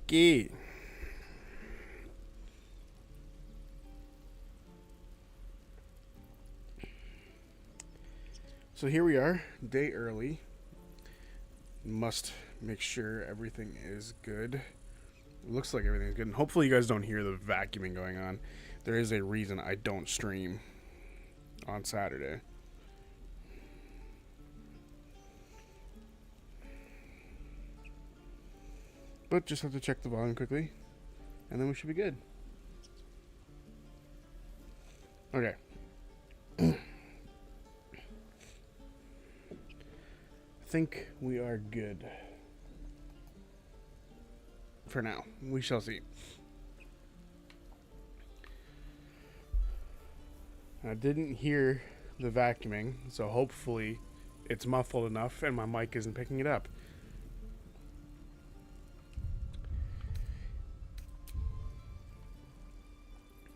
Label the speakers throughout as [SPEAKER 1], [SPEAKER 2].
[SPEAKER 1] Okay. So here we are, day early. Must make sure everything is good. It looks like everything's good. And hopefully you guys don't hear the vacuuming going on. There is a reason I don't stream on Saturday. But just have to check the volume quickly. And then we should be good. Okay. I think we are good. For now. We shall see. I didn't hear the vacuuming, so hopefully it's muffled enough and my mic isn't picking it up.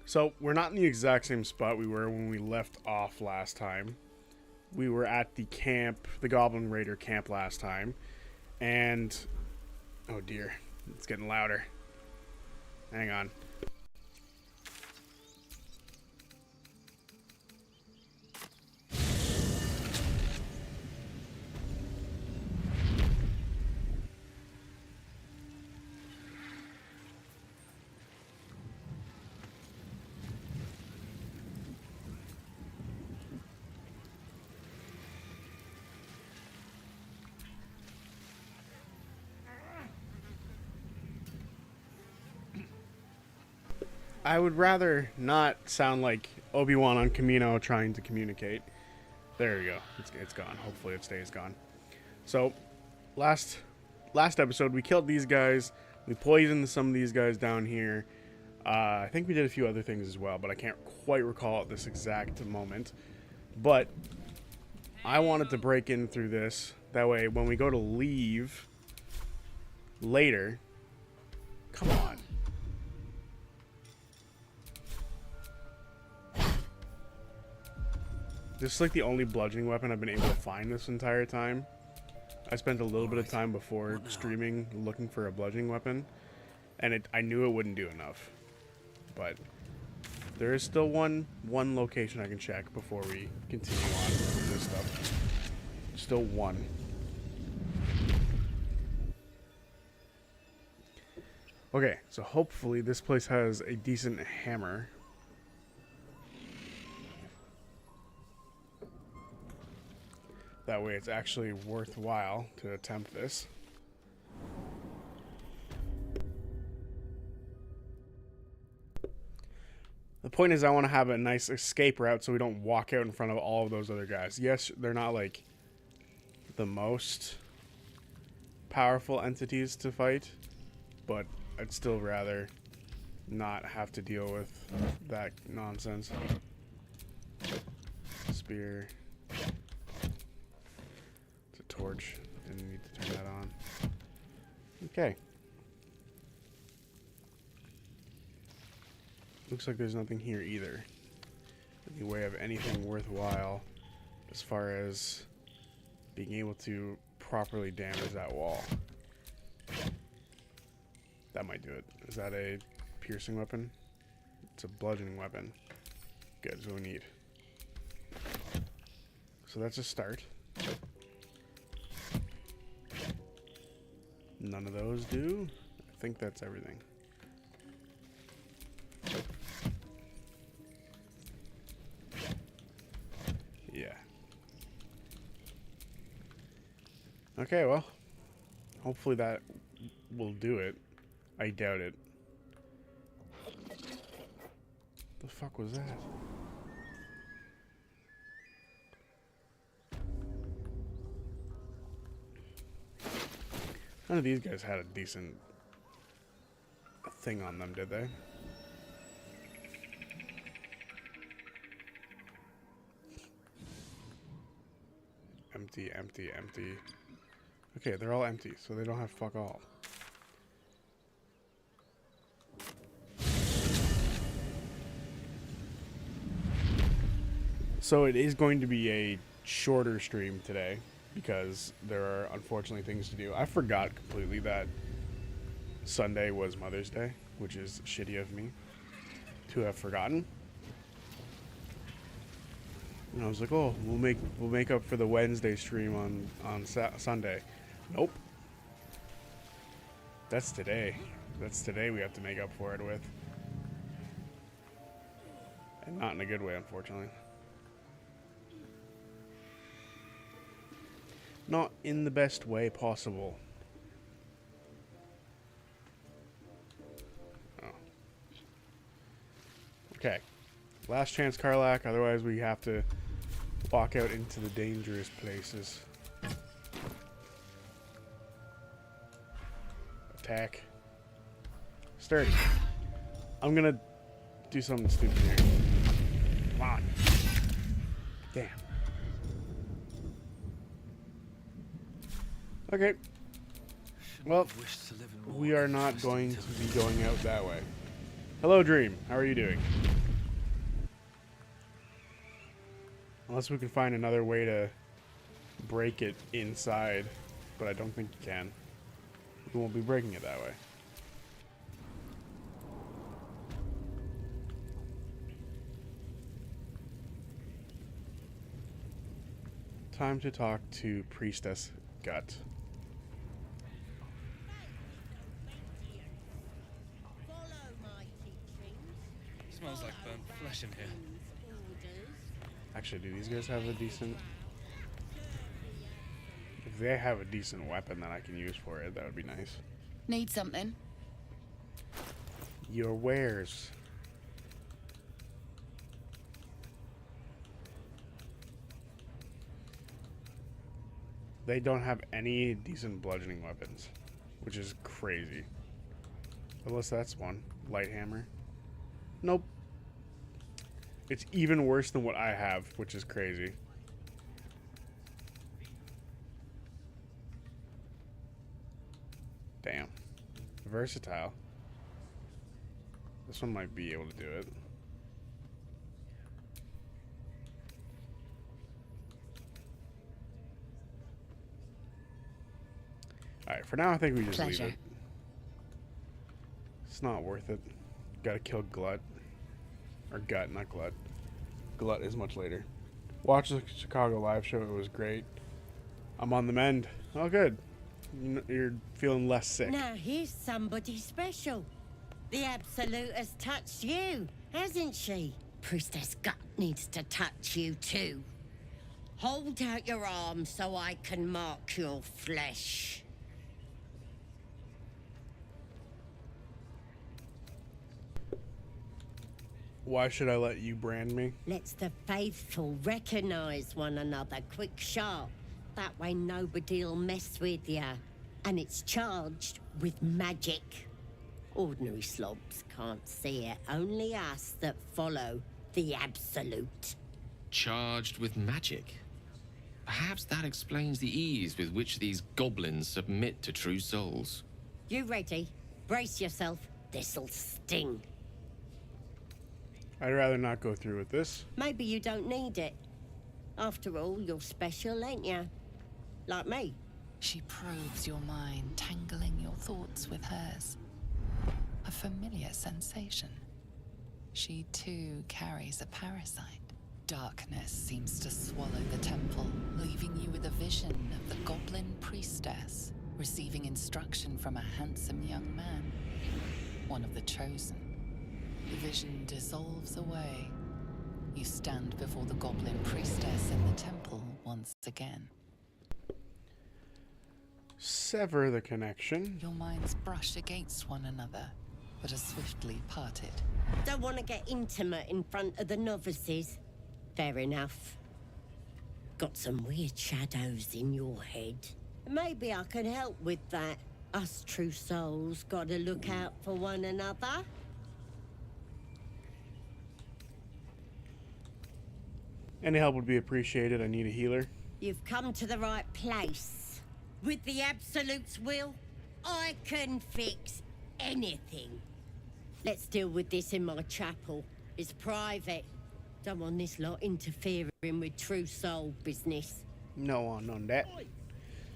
[SPEAKER 1] So we're not in the exact same spot we were when we left off last time. We were at the camp, the Goblin Raider camp last time, and oh dear, it's getting louder. Hang on. I would rather not sound like Obi-Wan on Camino trying to communicate. There we go. It's gone. Hopefully it stays gone. So, last episode, we killed these guys. We poisoned some of these guys down here. I think we did a few other things as well, but I can't quite recall at this exact moment. But I wanted to break in through this. That way, when we go to leave later... Come on. This is like the only bludgeoning weapon I've been able to find this entire time. I spent a little bit of time before streaming looking for a bludgeoning weapon, and I knew it wouldn't do enough. But there is still one location I can check before we continue on with this stuff. Still one. Okay, so hopefully this place has a decent hammer. That way it's actually worthwhile to attempt this. The point is I want to have a nice escape route so we don't walk out in front of all of those other guys. Yes, they're not like the most powerful entities to fight, but I'd still rather not have to deal with that nonsense. Spear. Torch. Didn't need to turn that on. Okay. Looks like there's nothing here either. Any way of anything worthwhile as far as being able to properly damage that wall. That might do it. Is that a piercing weapon? It's a bludgeoning weapon. Good, that's what we need. So that's a start. None of those do. I think that's everything. Yeah. Okay, well. Hopefully that will do it. I doubt it. The fuck was that? None of these guys had a decent thing on them, did they? Empty, empty, empty. Okay, they're all empty, so they don't have fuck all. So it is going to be a shorter stream today, because there are unfortunately things to do. I forgot completely that Sunday was Mother's Day, which is shitty of me to have forgotten. And I was like, oh, we'll make up for the Wednesday stream on Sunday. Nope. That's today. That's today we have to make up for it with. And not in a good way, unfortunately. Not in the best way possible. Oh. Okay. Last chance, Karlak. Otherwise, we have to walk out into the dangerous places. Attack. Sturdy. I'm gonna do something stupid here. Come on. Damn. Okay. Well, we are not going to be going out that way. Hello, Dream. How are you doing? Unless we can find another way to break it inside, but I don't think you can. We won't be breaking it that way. Time to talk to Priestess Gut.
[SPEAKER 2] Smells like burnt flesh in here.
[SPEAKER 1] Actually, do these guys have a decent... If they have a decent weapon that I can use for it, that would be nice.
[SPEAKER 3] Need something?
[SPEAKER 1] Your wares. They don't have any decent bludgeoning weapons, which is crazy. Unless that's one. Light hammer. Nope. It's even worse than what I have, which is crazy. Damn. Versatile. This one might be able to do it. Alright, for now I think we just leave it. It's not worth it. Gotta kill Glut. Or Gut, not Glut. Glut is much later. Watch the Chicago live show, it was great. I'm on the mend. Oh good. You're feeling less sick.
[SPEAKER 4] Now here's somebody special. The Absolute has touched you, hasn't she? Priestess Gut needs to touch you too. Hold out your arm so I can mark your flesh.
[SPEAKER 1] Why should I let you brand me?
[SPEAKER 4] Let's the faithful recognize one another quick sharp. That way nobody'll mess with ya. And it's charged with magic. Ordinary slobs can't see it. Only us that follow the Absolute.
[SPEAKER 5] Charged with magic? Perhaps that explains the ease with which these goblins submit to true souls.
[SPEAKER 4] You ready? Brace yourself. This'll sting.
[SPEAKER 1] I'd rather not go through with this.
[SPEAKER 4] Maybe you don't need it. After all, you're special, ain't ya? Like me.
[SPEAKER 3] She probes your mind, tangling your thoughts with hers. A familiar sensation. She too carries a parasite. Darkness seems to swallow the temple, leaving you with a vision of the goblin priestess, receiving instruction from a handsome young man, one of the chosen. The vision dissolves away. You stand before the goblin priestess in the temple once again.
[SPEAKER 1] Sever the connection.
[SPEAKER 3] Your minds brush against one another, but are swiftly parted.
[SPEAKER 4] Don't want to get intimate in front of the novices. Fair enough. Got some weird shadows in your head. Maybe I can help with that. Us true souls gotta look out for one another.
[SPEAKER 1] Any help would be appreciated. I need a healer.
[SPEAKER 4] You've come to the right place. With the Absolute's will, I can fix anything. Let's deal with this in my chapel. It's private. Don't want this lot interfering with true soul business.
[SPEAKER 1] No one on that.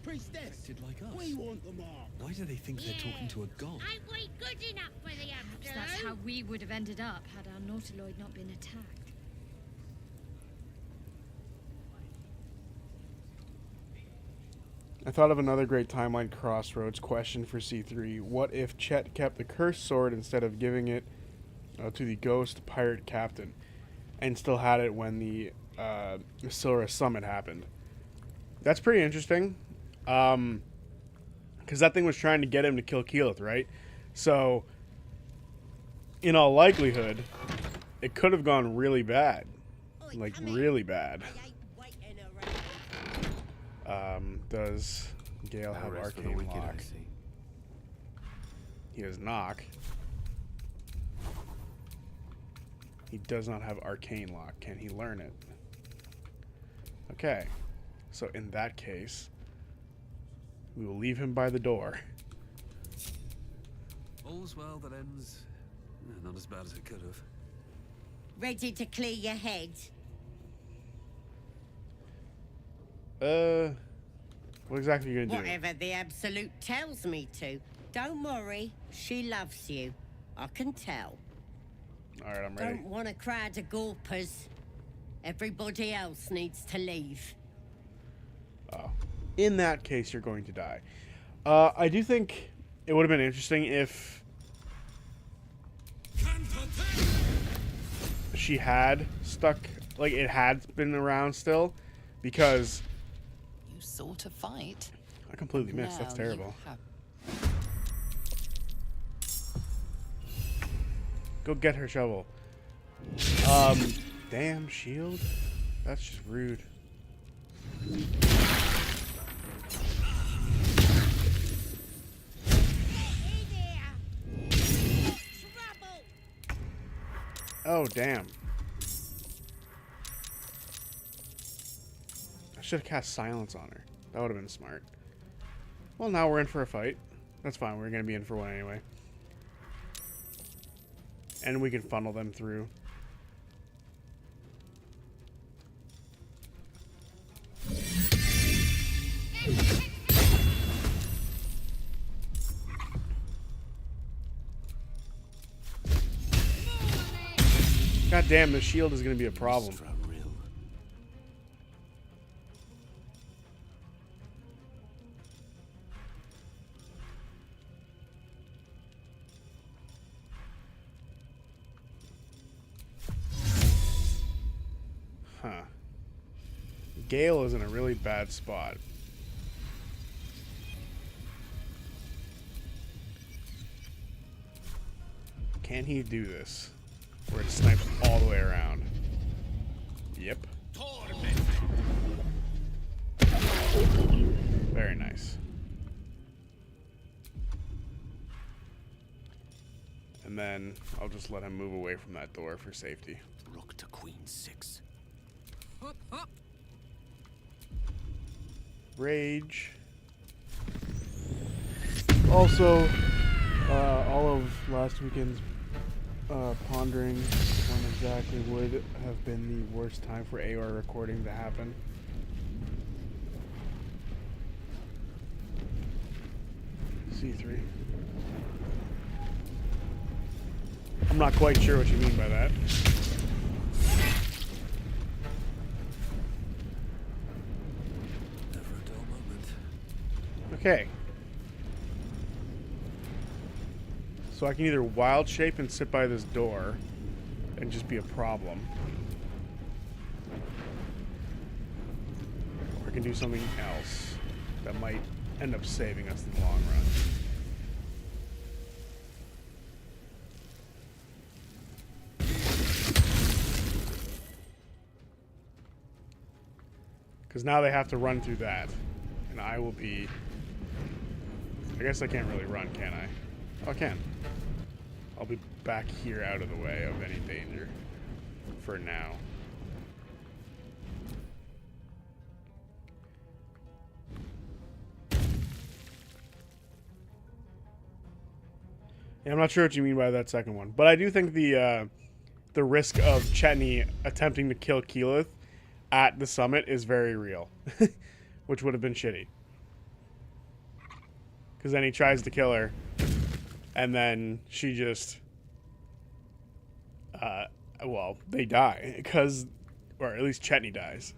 [SPEAKER 6] priestess.
[SPEAKER 2] Did like us.
[SPEAKER 6] We want them all.
[SPEAKER 2] Why do they think they're talking to a god?
[SPEAKER 7] Ain't we good enough for the
[SPEAKER 8] Perhaps
[SPEAKER 7] Abdu?
[SPEAKER 8] that's how we would have ended up had our Nautiloid not been attacked.
[SPEAKER 1] I thought of another great timeline crossroads question for C3. What if Chet kept the cursed sword instead of giving it to the ghost pirate captain and still had it when the Silra summit happened? That's pretty interesting. Because that thing was trying to get him to kill Keyleth, right? So, in all likelihood, it could have gone really bad. Like, really bad. Does Gale have arcane lock? He has knock. He does not have arcane lock. Can he learn it? Okay. So in that case, we will leave him by the door.
[SPEAKER 9] All's well that ends not as bad as it could have.
[SPEAKER 4] Ready to clear your head?
[SPEAKER 1] What exactly are you gonna do?
[SPEAKER 4] Whatever the Absolute tells me to. Don't worry, she loves you. I can tell.
[SPEAKER 1] Alright, I'm ready.
[SPEAKER 4] Don't want a crowd of gawpers. Everybody else needs to leave.
[SPEAKER 1] Oh. In that case, you're going to die. I do think it would have been interesting if she had stuck, like it had been around still, because
[SPEAKER 3] You sought a fight.
[SPEAKER 1] I completely missed. That's
[SPEAKER 3] Now you
[SPEAKER 1] terrible.
[SPEAKER 3] have-
[SPEAKER 1] Go get her shovel. Damn shield. That's just rude. Oh, damn. I should have cast silence on her. That would have been smart. Well, now we're in for a fight. That's fine. We're going to be in for one anyway. And we can funnel them through. God damn, the shield is going to be a problem. Huh. Gale is in a really bad spot. Can he do this? Where it snipes all the way around. Yep. Very nice. And then I'll just let him move away from that door for safety.
[SPEAKER 5] Rook to Queen 6.
[SPEAKER 1] Rage. Also, all of last weekend's pondering when exactly would have been the worst time for AR recording to happen. C3. I'm not quite sure what you mean by that.
[SPEAKER 9] Never a dull moment.
[SPEAKER 1] Okay. So I can either wild shape and sit by this door and just be a problem. Or I can do something else that might end up saving us in the long run. Because now they have to run through that. And I will be... I guess I can't really run, can I? Oh, I can. I'll be back here out of the way of any danger. For now. Yeah, I'm not sure what you mean by that second one. But I do think the risk of Chetney attempting to kill Keyleth at the summit is very real. Which would have been shitty. Because then he tries to kill her. And then she just... well, they die. Because... Or at least Chetney dies.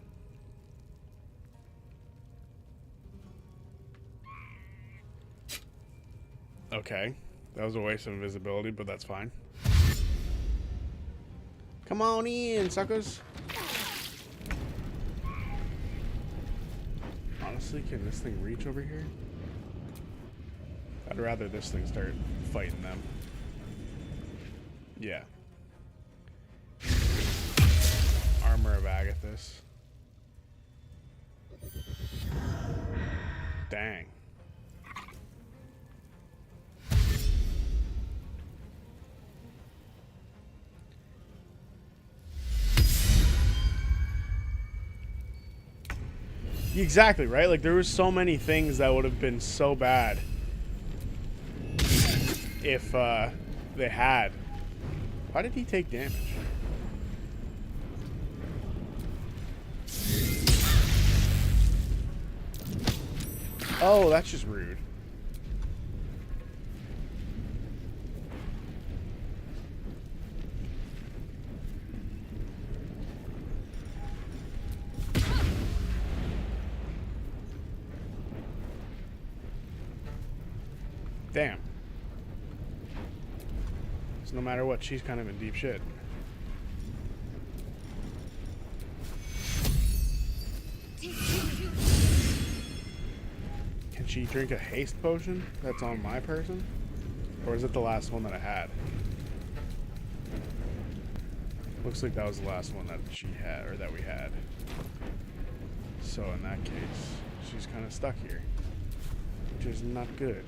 [SPEAKER 1] Okay. That was a waste of invisibility, but that's fine. Come on in, suckers. Honestly, can this thing reach over here? I'd rather this thing start fighting them. Yeah. Armor of Agathis. Dang. Exactly, right? Like, there were so many things that would have been so bad if they had. Why did he take damage? Oh, that's just rude. Damn. So no matter what, she's kind of in deep shit. Can she drink a haste potion that's on my person? Or is it the last one that I had? Looks like that was the last one that she had, or that we had. So in that case, she's kind of stuck here, which is not good.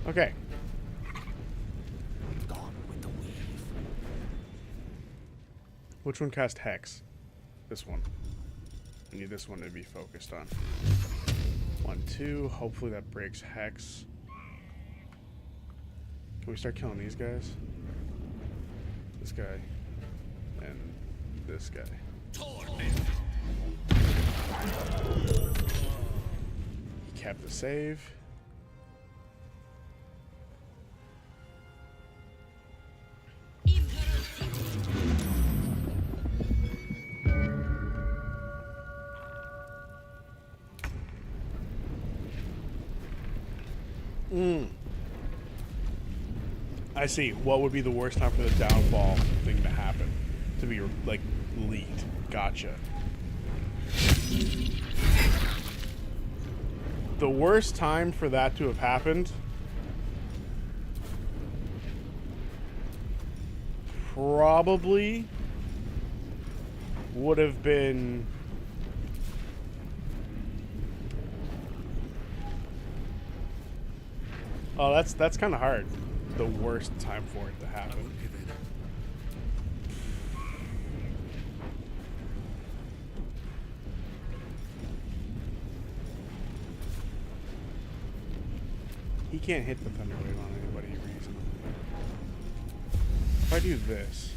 [SPEAKER 1] Okay.
[SPEAKER 2] Gone with the weave.
[SPEAKER 1] Which one cast Hex? This one. I need this one to be focused on. 1, 2. Hopefully that breaks Hex. Can we start killing these guys? This guy. And this guy. He kept the save. I see. What would be the worst time for the downfall thing to happen? To be, like, leaked. Gotcha. The worst time for that to have happened probably would have been... Oh, that's kind of hard. The worst time for it to happen. He can't hit the Thunder Wave on anybody reasonable. If I do this,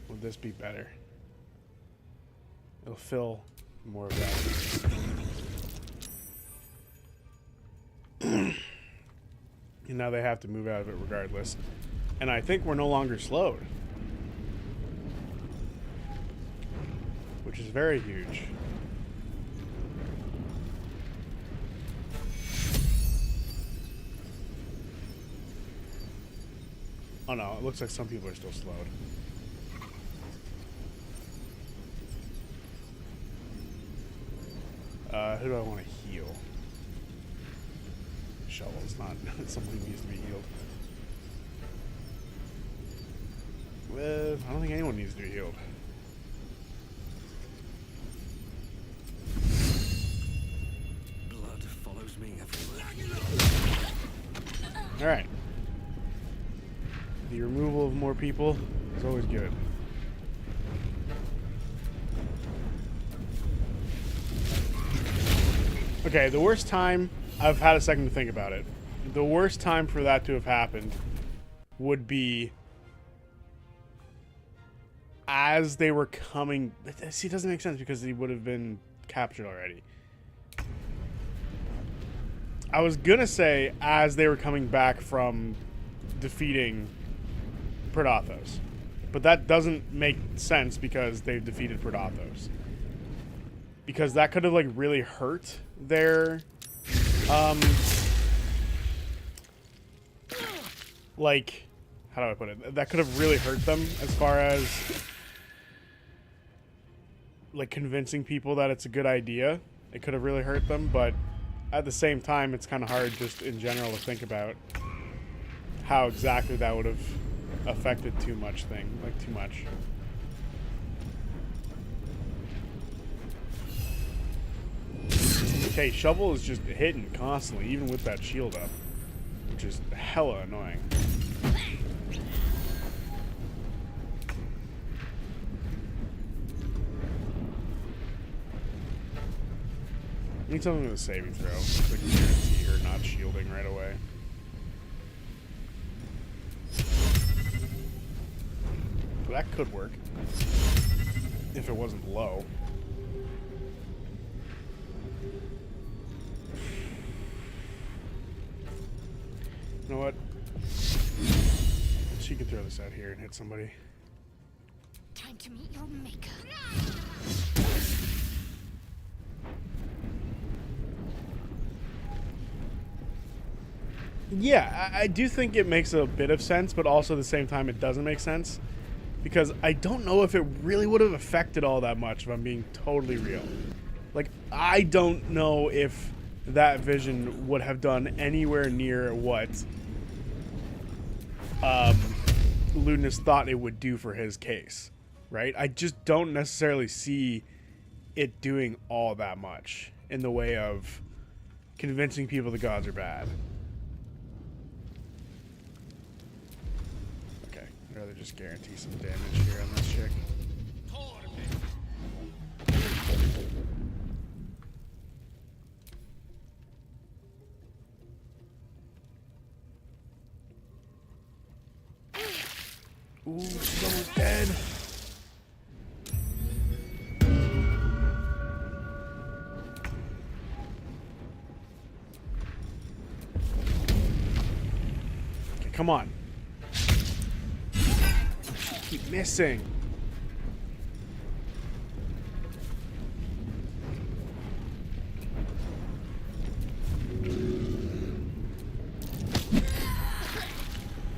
[SPEAKER 1] would this be better? It'll fill more of that. And now they have to move out of it regardless. And I think we're no longer slowed. Which is very huge. Oh no, it looks like some people are still slowed. Who do I want to heal? Shovel's not someone who needs to be healed. Well, I don't think anyone needs to be healed.
[SPEAKER 9] Blood follows me everywhere.
[SPEAKER 1] Alright. The removal of more people is always good. Okay, the worst time... I've had a second to think about it. The worst time for that to have happened would be as they were coming. See, it doesn't make sense because he would have been captured already. I was gonna say as they were coming back from defeating Predathos, but that doesn't make sense because they've defeated Predathos. Because that could have like really hurt their like, how do I put it? That could have really hurt them as far as like convincing people that it's a good idea. It could have really hurt them, but at the same time, it's kind of hard just in general to think about how exactly that would have affected too much. Okay, Shovel is just hitting constantly, even with that shield up, which is hella annoying. I need something with a saving throw, so I can guarantee her not shielding right away. But that could work if it wasn't low. You know what? She can throw this out here and hit somebody.
[SPEAKER 7] Time to meet your maker.
[SPEAKER 1] Yeah, I do think it makes a bit of sense, but also at the same time it doesn't make sense. Because I don't know if it really would have affected all that much, if I'm being totally real. Like, I don't know if that vision would have done anywhere near what Ludinus thought it would do for his case, right? I just don't necessarily see it doing all that much in the way of convincing people the gods are bad. Okay, I'd rather just guarantee some damage here on this chick. Ooh, she's almost dead. Okay, come on. Keep missing.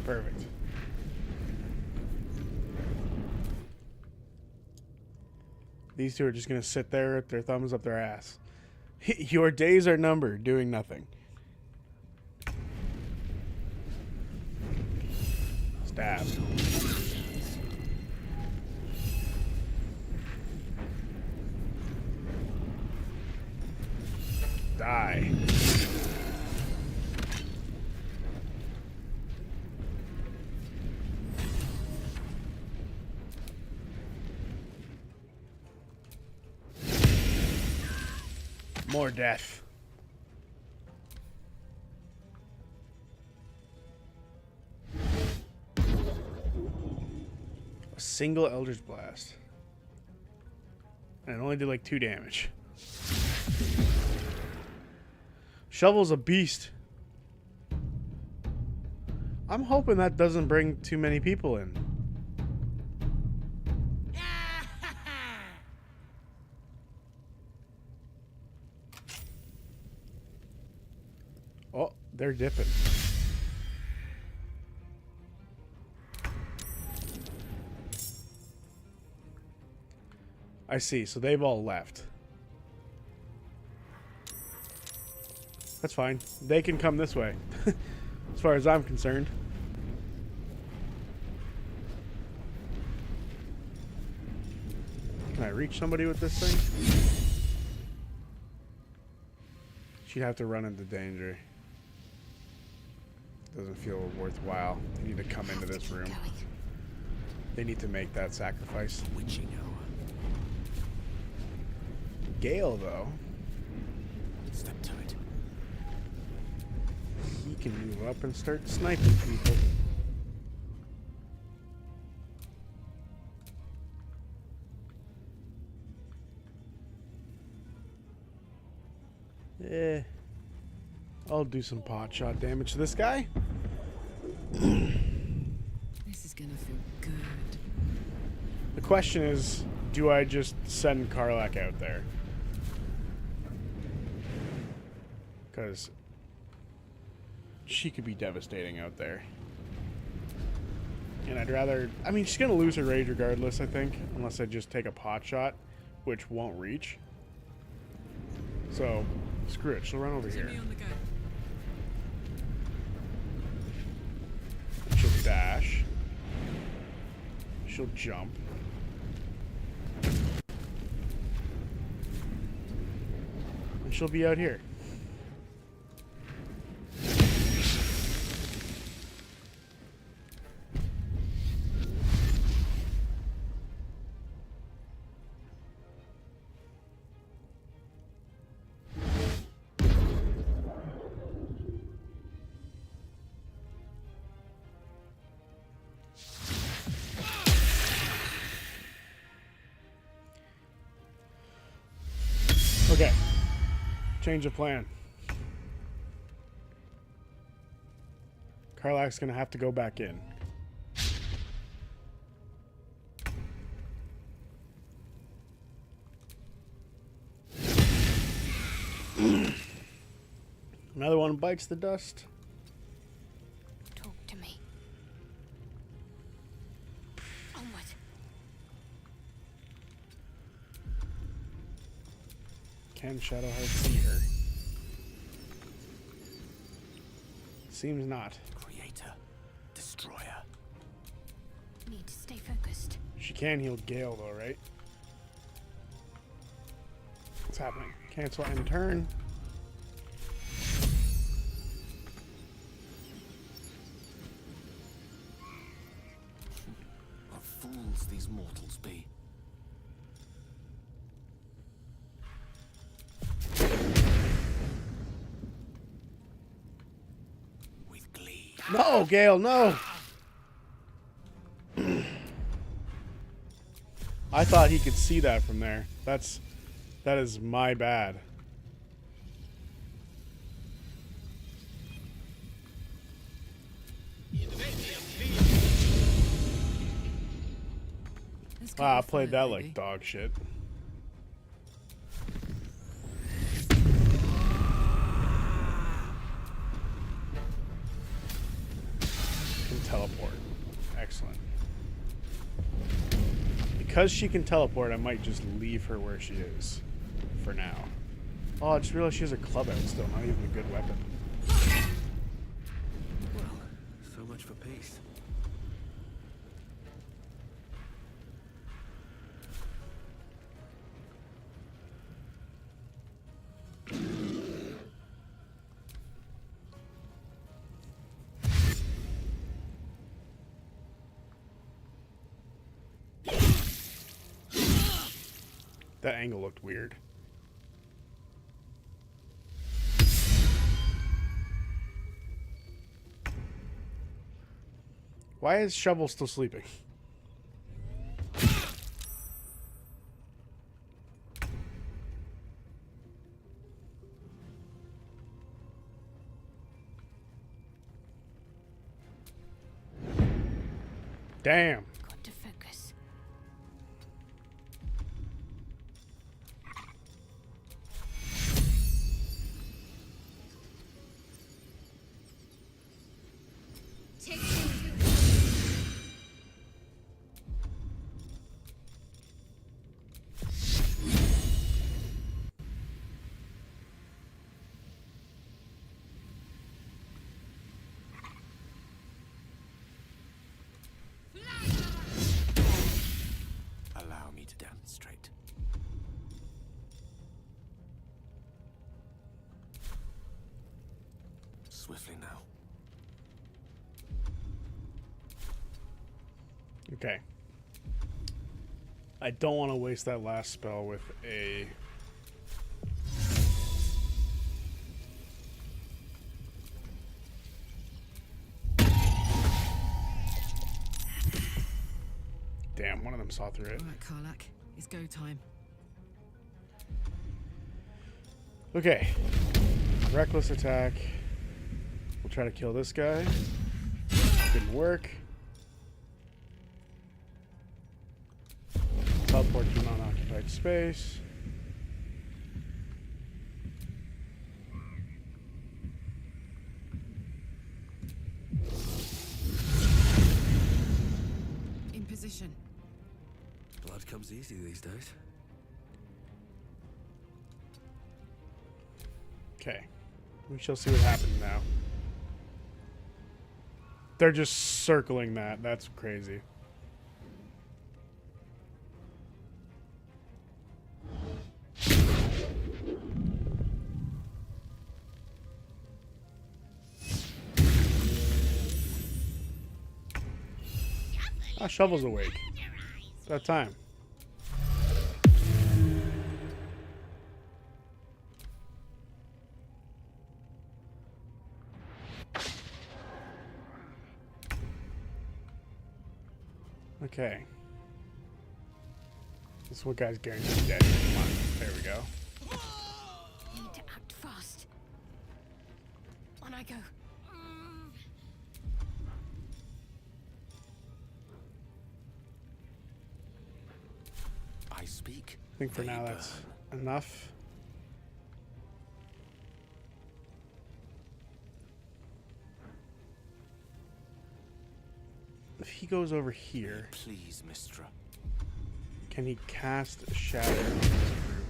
[SPEAKER 1] Perfect. These two are just going to sit there with their thumbs up their ass. Your days are numbered, doing nothing. Stab. Die. More death. A single Eldritch Blast. And it only did like 2 damage. Shovel's a beast. I'm hoping that doesn't bring too many people in. Oh, they're dipping. I see, so they've all left. That's fine. They can come this way, as far as I'm concerned. Can I reach somebody with this thing? She'd have to run into danger. Doesn't feel worthwhile. They need to come into this room. They need to make that sacrifice.
[SPEAKER 2] Witching hour.
[SPEAKER 1] Gale, though,
[SPEAKER 2] Step tight.
[SPEAKER 1] he can move up and start sniping people. I'll do some pot shot damage to this guy.
[SPEAKER 6] This is gonna feel good.
[SPEAKER 1] The question is, do I just send Karlak out there? Because she could be devastating out there. And I'd rather... I mean, she's going to lose her rage regardless, I think. Unless I just take a pot shot, which won't reach. So, screw it. She'll run over here. She'll dash. She'll jump. And she'll be out here. Okay. Change of plan. Karlak's gonna have to go back in. Another one bites the dust.
[SPEAKER 7] Talk to me. Onward.
[SPEAKER 1] Can Shadowheart see her? Seems not.
[SPEAKER 2] Creator. Destroyer.
[SPEAKER 7] Need to stay focused.
[SPEAKER 1] She can heal Gale though, right? What's happening? Cancel end turn.
[SPEAKER 2] What fools these mortals be. With glee.
[SPEAKER 1] No, Gale, no! I thought he could see that from there. That is my bad. Wow, I played that like dog shit. Can teleport. Excellent. Because she can teleport, I might just leave her where she is. For now. Oh, I just realized she has a club out still, not even a good weapon.
[SPEAKER 9] Well, so much for peace.
[SPEAKER 1] That angle looked weird. Why is Shovel still sleeping? Damn.
[SPEAKER 7] Got to focus.
[SPEAKER 8] Take me to
[SPEAKER 2] Allow me to demonstrate. Swiftly now.
[SPEAKER 1] Okay. I don't want to waste that last spell with a... Damn, one of them saw through it.
[SPEAKER 6] All right, Karlak, it's go time.
[SPEAKER 1] Okay. Reckless attack. We'll try to kill this guy. Didn't work. Teleport to an unoccupied space.
[SPEAKER 6] In position.
[SPEAKER 9] Blood comes easy these days.
[SPEAKER 1] Okay. We shall see what happens now. They're just circling that. That's crazy. Ah, Shovel's awake. It's that time. Okay. This one guy's guaranteed dead. Come on. There we go.
[SPEAKER 7] Need to act fast. On I go.
[SPEAKER 2] I speak.
[SPEAKER 1] I think for
[SPEAKER 2] they
[SPEAKER 1] now that's
[SPEAKER 2] burn.
[SPEAKER 1] enough. If he goes over here,
[SPEAKER 2] Please, Mistra.
[SPEAKER 1] can he cast Shatter on this group?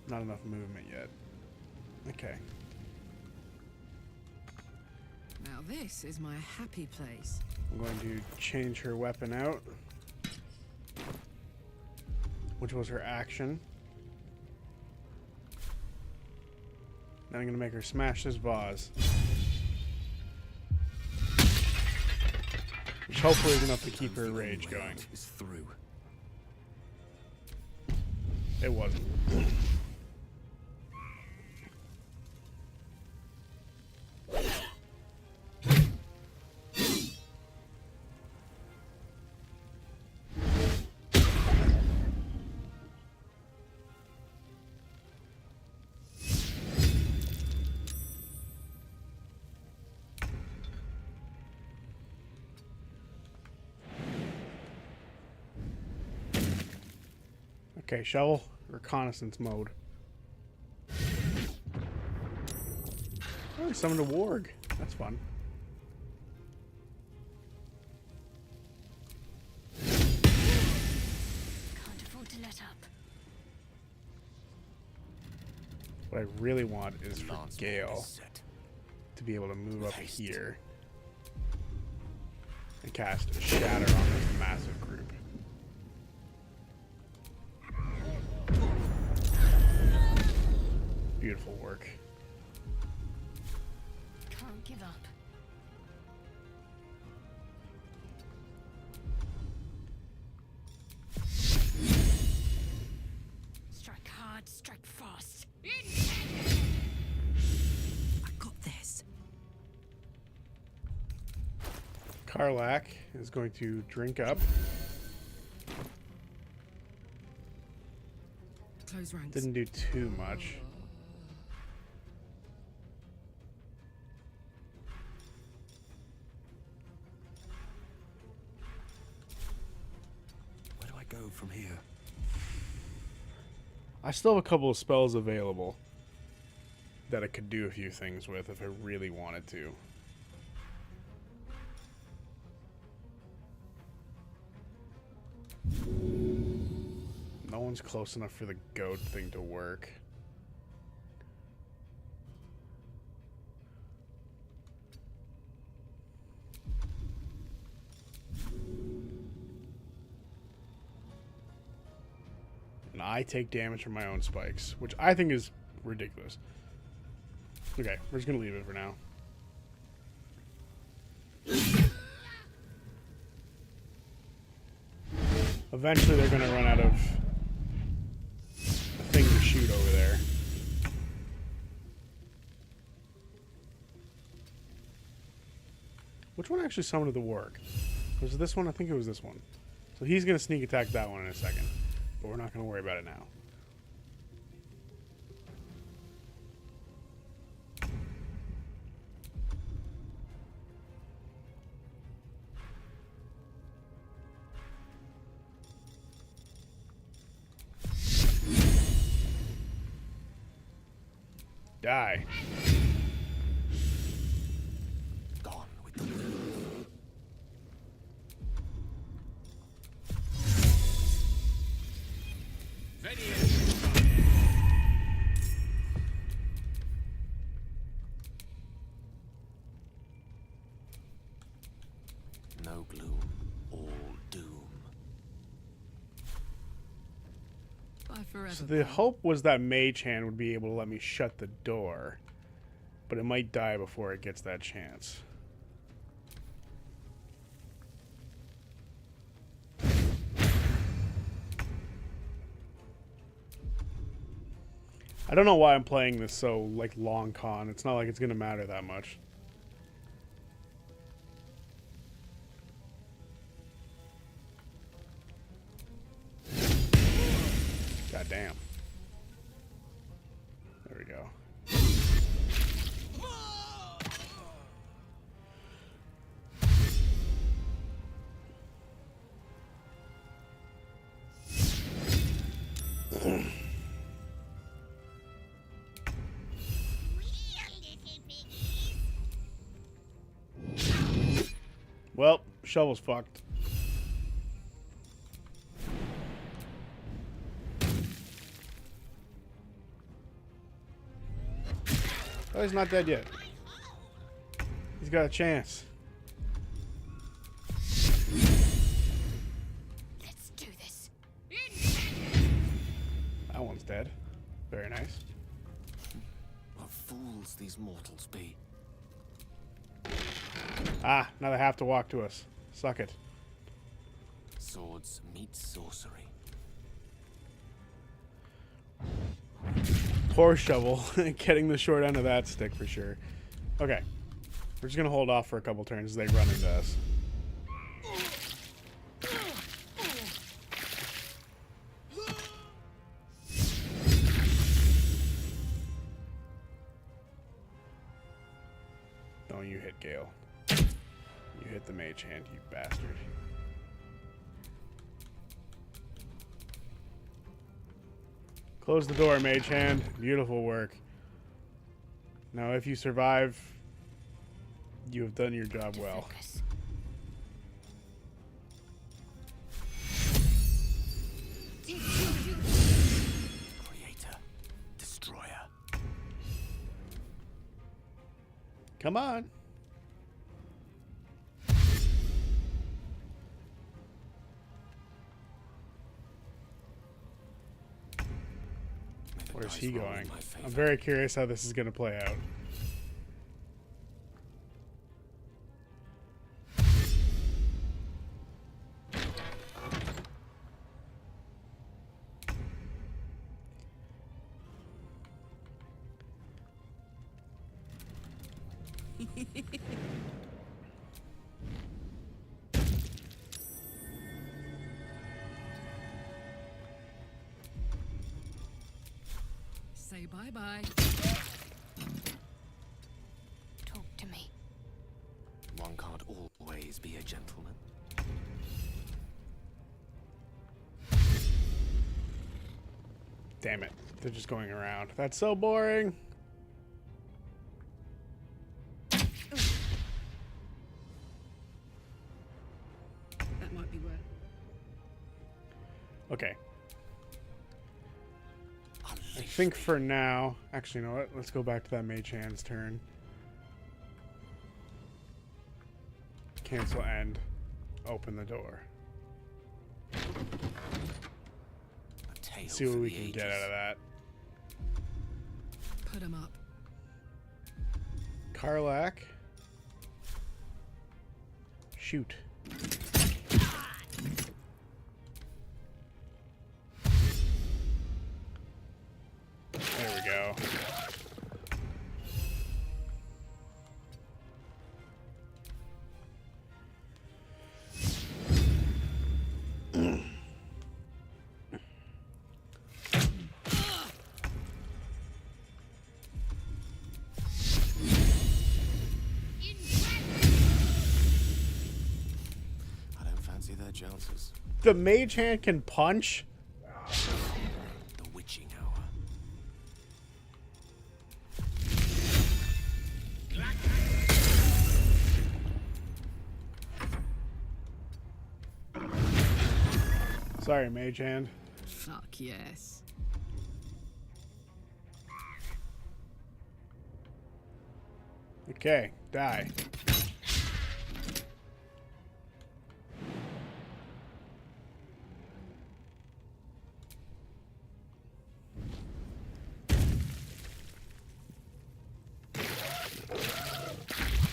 [SPEAKER 1] Not enough movement yet. Okay.
[SPEAKER 6] Now this is my happy place.
[SPEAKER 1] I'm going to change her weapon out, which was her action. Then I'm going to make her smash this vase. Which hopefully is enough to keep her rage going.
[SPEAKER 9] It's through.
[SPEAKER 1] It wasn't. Okay, shovel, reconnaissance mode. Oh, he summoned a warg. That's fun.
[SPEAKER 7] Can't afford to let up.
[SPEAKER 1] What I really want is for
[SPEAKER 2] Lance
[SPEAKER 1] Gale
[SPEAKER 2] is set.
[SPEAKER 1] to be able to move up
[SPEAKER 2] Haste.
[SPEAKER 1] here and cast Shatter on this massive group. Beautiful work.
[SPEAKER 7] Can't give up. Strike hard, strike fast.
[SPEAKER 6] I got this.
[SPEAKER 1] Karlak is going to drink up.
[SPEAKER 6] Close ranks.
[SPEAKER 1] Didn't do too much.
[SPEAKER 9] Where do I go from here?
[SPEAKER 1] I still have a couple of spells available that I could do a few things with if I really wanted to. No one's close enough for the goat thing to work. And I take damage from my own spikes, which I think is ridiculous. Okay, we're just gonna leave it for now. Eventually they're gonna run out of a thing to shoot over there. Which one actually summoned the warg? Was it this one? I think it was this one. So he's gonna sneak attack that one in a second. But we're not gonna worry about it now. Die.
[SPEAKER 2] Gone with the wind. No gloom, all doom.
[SPEAKER 6] Bye forever.
[SPEAKER 1] So the hope was that Mage Hand would be able to let me shut the door, but it might die before it gets that chance. I don't know why I'm playing this so, like, long con. It's not like it's gonna matter that much. God damn. There we go. Well, shovel's fucked. Oh, he's not dead yet. He's got a chance.
[SPEAKER 7] Let's do this.
[SPEAKER 1] That one's dead. Very nice.
[SPEAKER 2] What fools these mortals be.
[SPEAKER 1] Ah, now they have to walk to us. Suck it.
[SPEAKER 2] Swords meet sorcery.
[SPEAKER 1] Poor shovel. Getting the short end of that stick for sure. Okay. We're just going to hold off for a couple turns as they run into us. Don't you hit Gale. You hit the Mage Hand, you bastard. Close the door, Mage Hand. Beautiful work. Now, if you survive, you have done your job well.
[SPEAKER 7] Focus.
[SPEAKER 2] Creator. Destroyer.
[SPEAKER 1] Come on.
[SPEAKER 2] May the
[SPEAKER 1] Where's
[SPEAKER 2] dice
[SPEAKER 1] he
[SPEAKER 2] roll in
[SPEAKER 1] going?
[SPEAKER 2] my favor.
[SPEAKER 1] I'm very curious how this is going to play out.
[SPEAKER 6] Say bye-bye.
[SPEAKER 7] Talk to me.
[SPEAKER 2] One can't always be a gentleman.
[SPEAKER 1] Damn it. They're just going around. That's so boring.
[SPEAKER 6] That might be worth.
[SPEAKER 1] Okay. I
[SPEAKER 2] Unleash
[SPEAKER 1] think
[SPEAKER 2] me.
[SPEAKER 1] for now... Actually, you know what? Let's go back to that Mage Hand's turn. Cancel end. Open the door.
[SPEAKER 2] A tale
[SPEAKER 1] See what
[SPEAKER 2] for
[SPEAKER 1] we
[SPEAKER 2] the
[SPEAKER 1] can
[SPEAKER 2] ages.
[SPEAKER 1] get out of that.
[SPEAKER 6] Put him up.
[SPEAKER 1] Karlak. Shoot. There we go.
[SPEAKER 2] I don't fancy their chances.
[SPEAKER 1] The Mage Hand can punch?
[SPEAKER 2] The witching hour.
[SPEAKER 1] Sorry, mage hand.
[SPEAKER 6] Fuck yes.
[SPEAKER 1] Okay, die.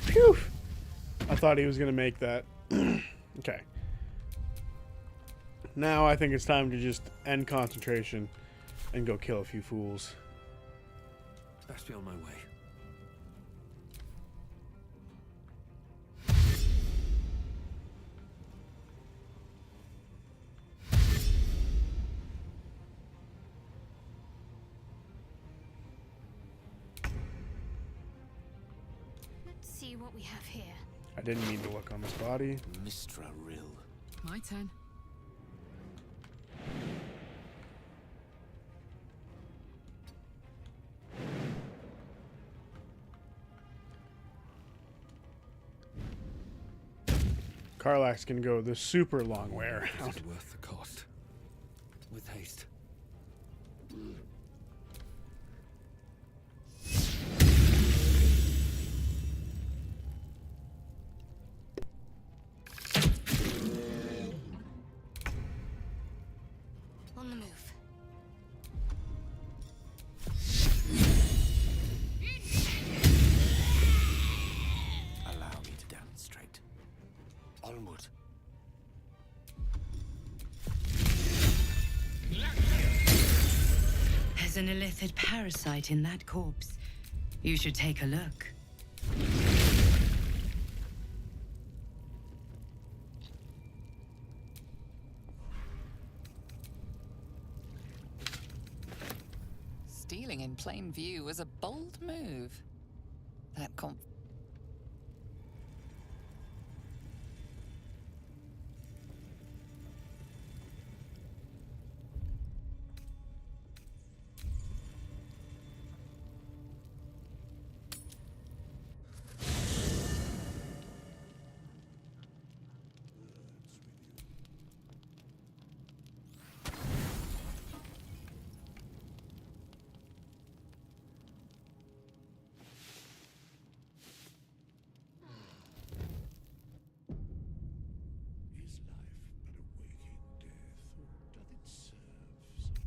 [SPEAKER 1] Phew! I thought he was gonna make that. Okay. Now I think it's time to just end concentration and go kill a few fools.
[SPEAKER 9] Best be on my way.
[SPEAKER 7] Let's see what we have here.
[SPEAKER 1] I didn't mean to look on this body.
[SPEAKER 2] Mistra Rill.
[SPEAKER 6] My turn.
[SPEAKER 1] Karlach's can go the super long way around.
[SPEAKER 9] It's worth the cost. With haste.
[SPEAKER 7] On the move.
[SPEAKER 2] Allow me to demonstrate. Onward.
[SPEAKER 10] There's an illithid parasite in that corpse. You should take a look.
[SPEAKER 3] Stealing in plain view was a bold move. That
[SPEAKER 11] Is life but a waking death, or doth it serve some purpose?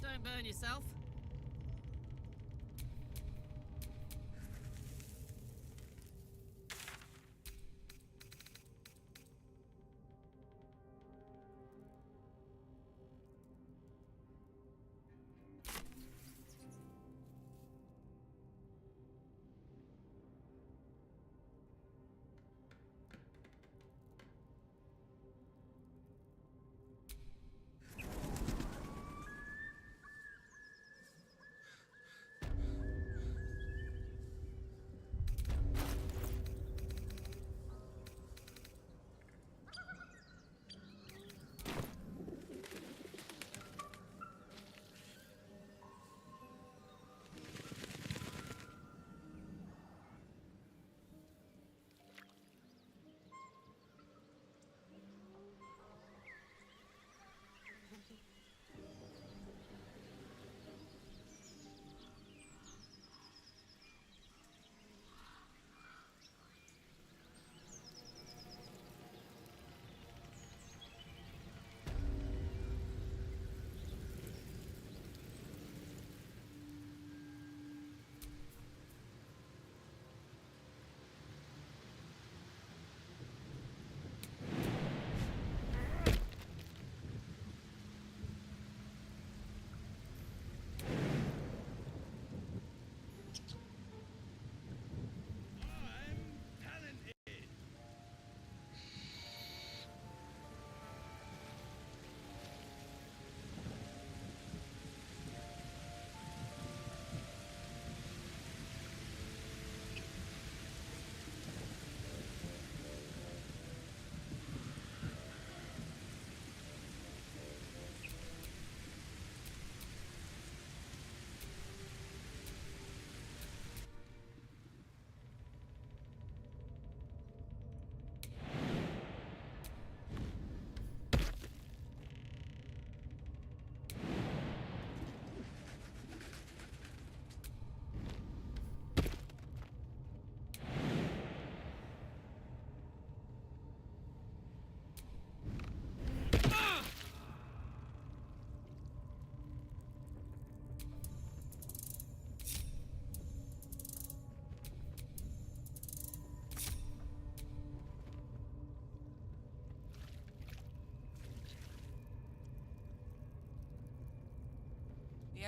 [SPEAKER 6] Don't burn yourself.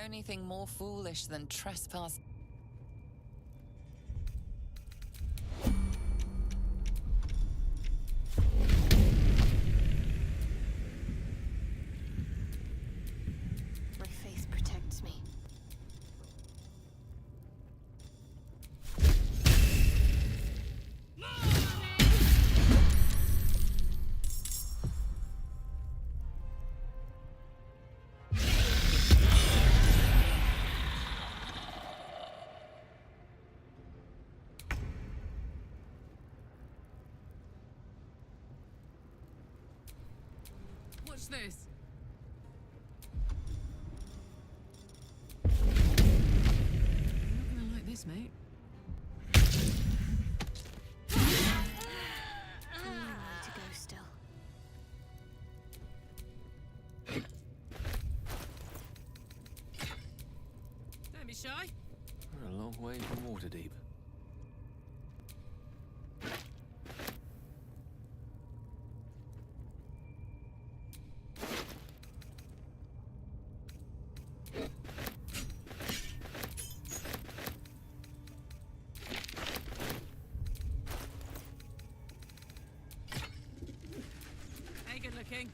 [SPEAKER 3] only thing more foolish than trespass.
[SPEAKER 7] My faith protects me.
[SPEAKER 6] Watch this. You're not gonna like this, mate.
[SPEAKER 7] A long way to go still.
[SPEAKER 6] Don't be shy.
[SPEAKER 2] We're a long way from Waterdeep.
[SPEAKER 6] Hey, good looking.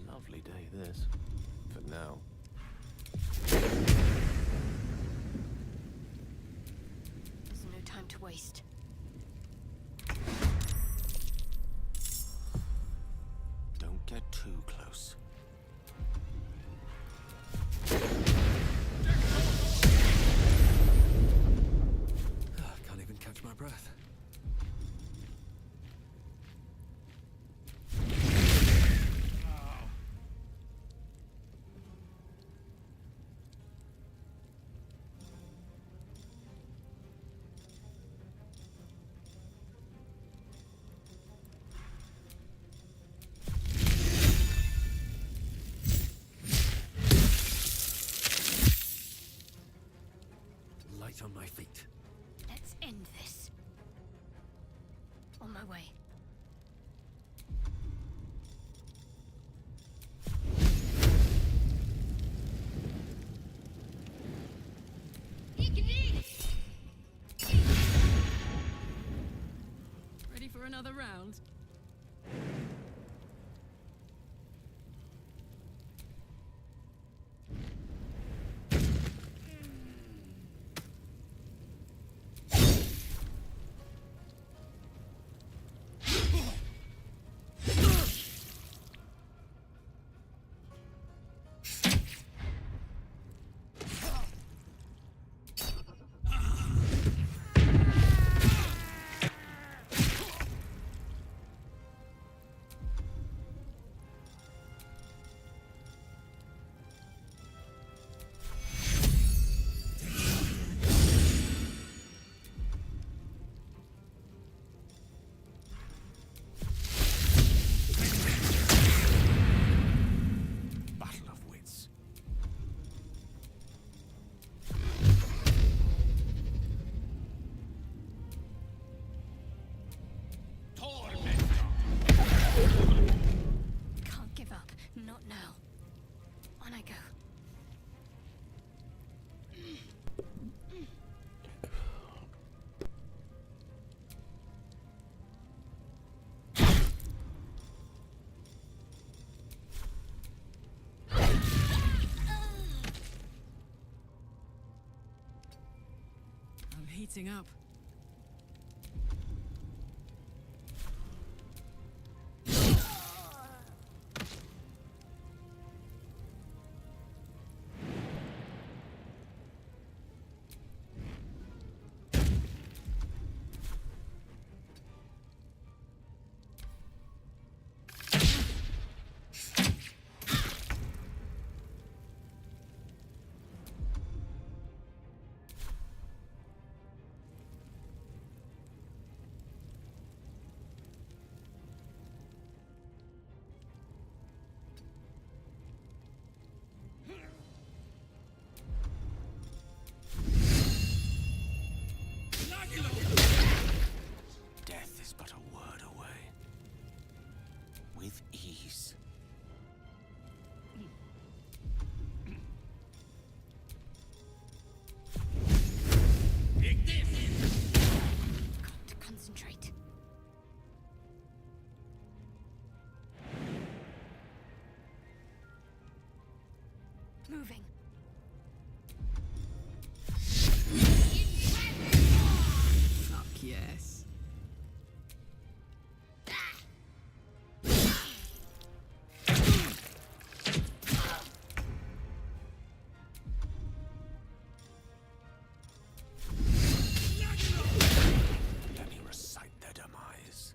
[SPEAKER 2] Lovely day, this. For now.
[SPEAKER 7] There's no time to waste.
[SPEAKER 2] Don't get too close.
[SPEAKER 9] Can't even catch my breath. Light on my feet.
[SPEAKER 7] Let's end this. On my way.
[SPEAKER 6] another round?
[SPEAKER 2] Battle of wits.
[SPEAKER 7] Can't give up. Not now. On I go.
[SPEAKER 6] I'm heating up.
[SPEAKER 2] Death is but a word away. With ease.
[SPEAKER 7] Got to concentrate. Moving.
[SPEAKER 6] Fuck yes.
[SPEAKER 2] Let me recite their demise.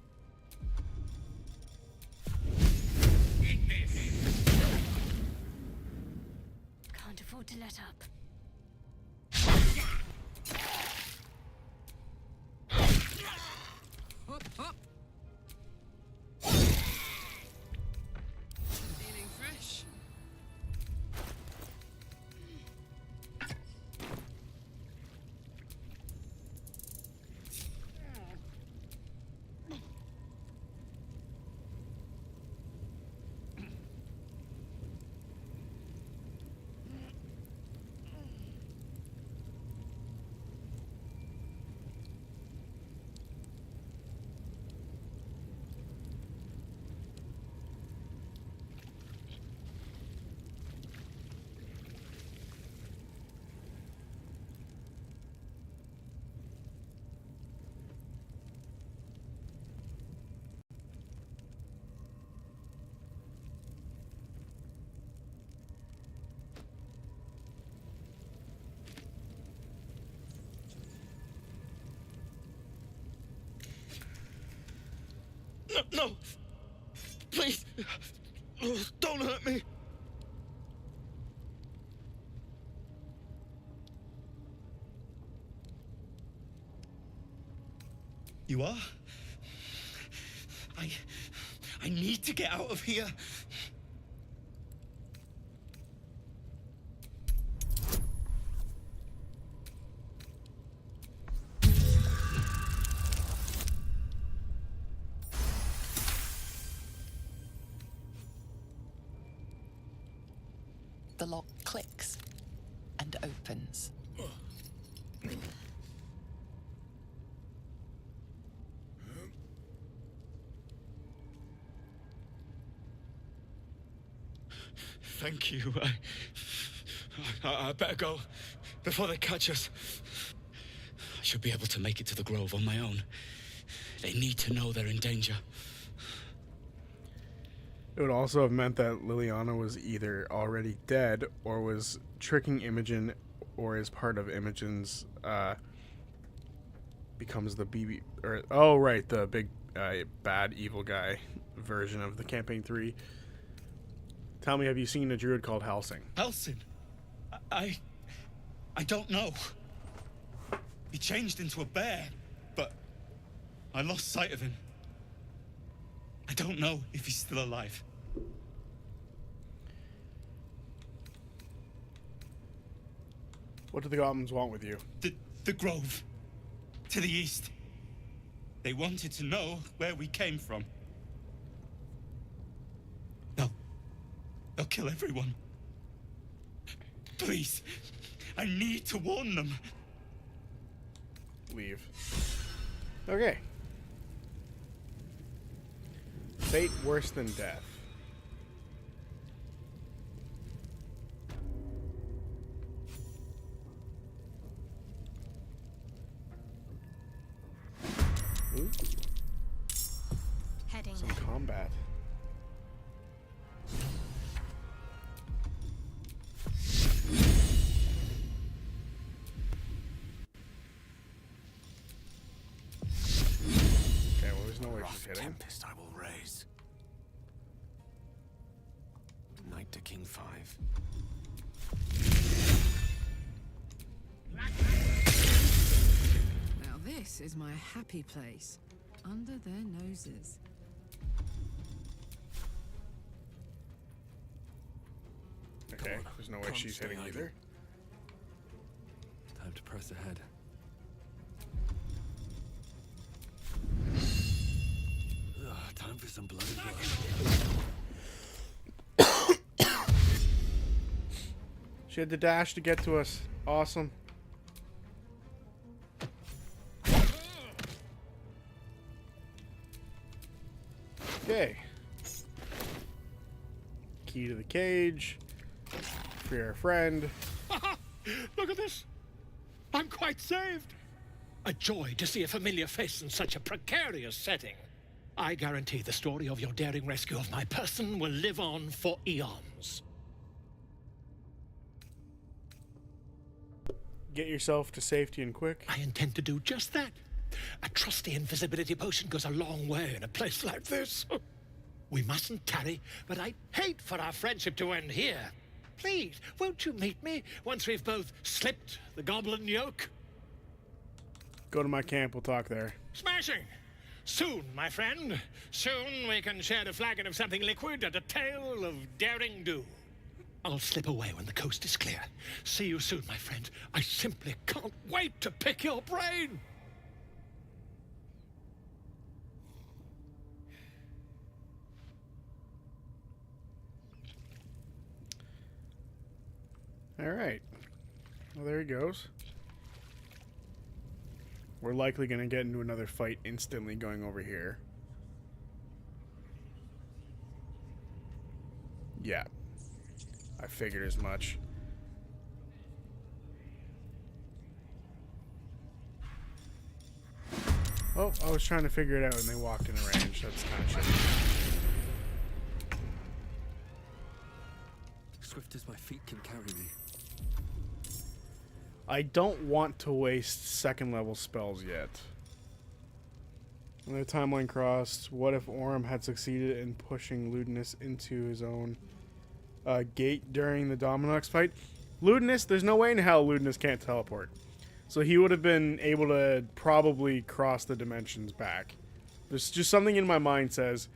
[SPEAKER 7] Can't afford to let up.
[SPEAKER 6] Hop, hop. Feeling fresh?
[SPEAKER 12] No, no! Please! Don't hurt me! You are? I need to get out of here.
[SPEAKER 3] The lock clicks and opens.
[SPEAKER 12] thank you. I better go before they catch us. I should be able to make it to the grove on my own. They need to know they're in danger.
[SPEAKER 1] It would also have meant that Liliana was either already dead or was tricking Imogen, or as part of Imogen's becomes the BB or oh right, the big bad evil guy version of the Campaign 3. Tell me, have you seen a druid called Helsing?
[SPEAKER 12] Helsing? I don't know. He changed into a bear, but I lost sight of him. I don't know if he's still alive.
[SPEAKER 1] What do the goblins want with you?
[SPEAKER 12] The grove. To the east. They wanted to know where we came from. They'll kill everyone. Please, I need to warn them.
[SPEAKER 1] Leave. Okay. Fate worse than death. Ooh.
[SPEAKER 7] Heading.
[SPEAKER 1] Some combat. Okay, well, there's no way she's hitting.
[SPEAKER 2] Tempest I will raise. Knight to King 5.
[SPEAKER 6] Now this is my happy place. Under their noses.
[SPEAKER 1] Okay, there's no way she's hitting either.
[SPEAKER 9] Time to press ahead. Time for some blood and blood.
[SPEAKER 1] She had the dash to get to us. Awesome. Okay. Key to the cage. Free our friend.
[SPEAKER 13] Look at this. I'm quite saved. A joy to see a familiar face in such a precarious setting. I guarantee the story of your daring rescue of my person will live on for eons.
[SPEAKER 1] Get yourself to safety and quick.
[SPEAKER 13] I intend to do just that. A trusty invisibility potion goes a long way in a place like this. We mustn't tarry, but I'd hate for our friendship to end here. Please, won't you meet me once we've both slipped the goblin yoke?
[SPEAKER 1] Go to my camp, we'll talk there.
[SPEAKER 13] Smashing! Soon, my friend. Soon we can share a flagon of something liquid and a tale of daring do. I'll slip away when the coast is clear. See you soon, my friend. I simply can't wait to pick your brain.
[SPEAKER 1] All right. Well, there he goes. We're likely going to get into another fight instantly going over here. Yeah. I figured as much. Oh, I was trying to figure it out and they walked in range. That's kind of shitty.
[SPEAKER 9] Swift as my feet can carry me.
[SPEAKER 1] I don't want to waste second level spells yet. When the timeline crossed, what if Orem had succeeded in pushing Ludinus into his own gate during the Dominox fight? Ludinus, there's no way in hell Ludinus can't teleport. So he would have been able to probably cross the dimensions back. There's just something in my mind says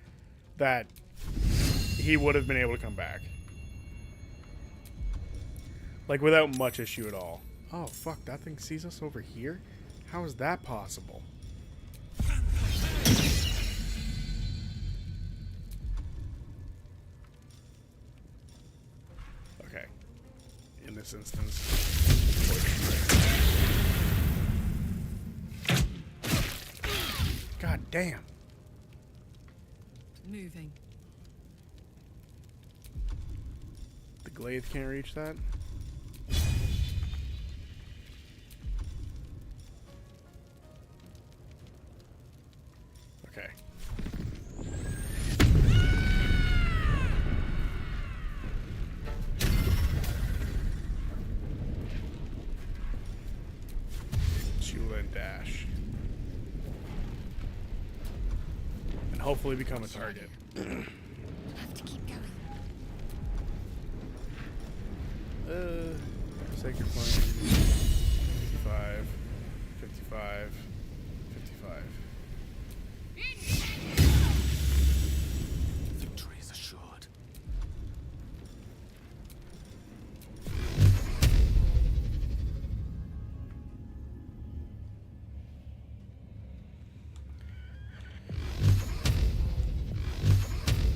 [SPEAKER 1] that he would have been able to come back. Like without much issue at all. Oh, fuck, that thing sees us over here? How is that possible? Okay. In this instance. God damn.
[SPEAKER 6] Moving.
[SPEAKER 1] The glaive can't reach that. Okay. Shield and dash. And hopefully become a target.
[SPEAKER 7] Have to keep going.
[SPEAKER 1] Sacred Flame. 55. 55. 55.
[SPEAKER 2] Victory is assured.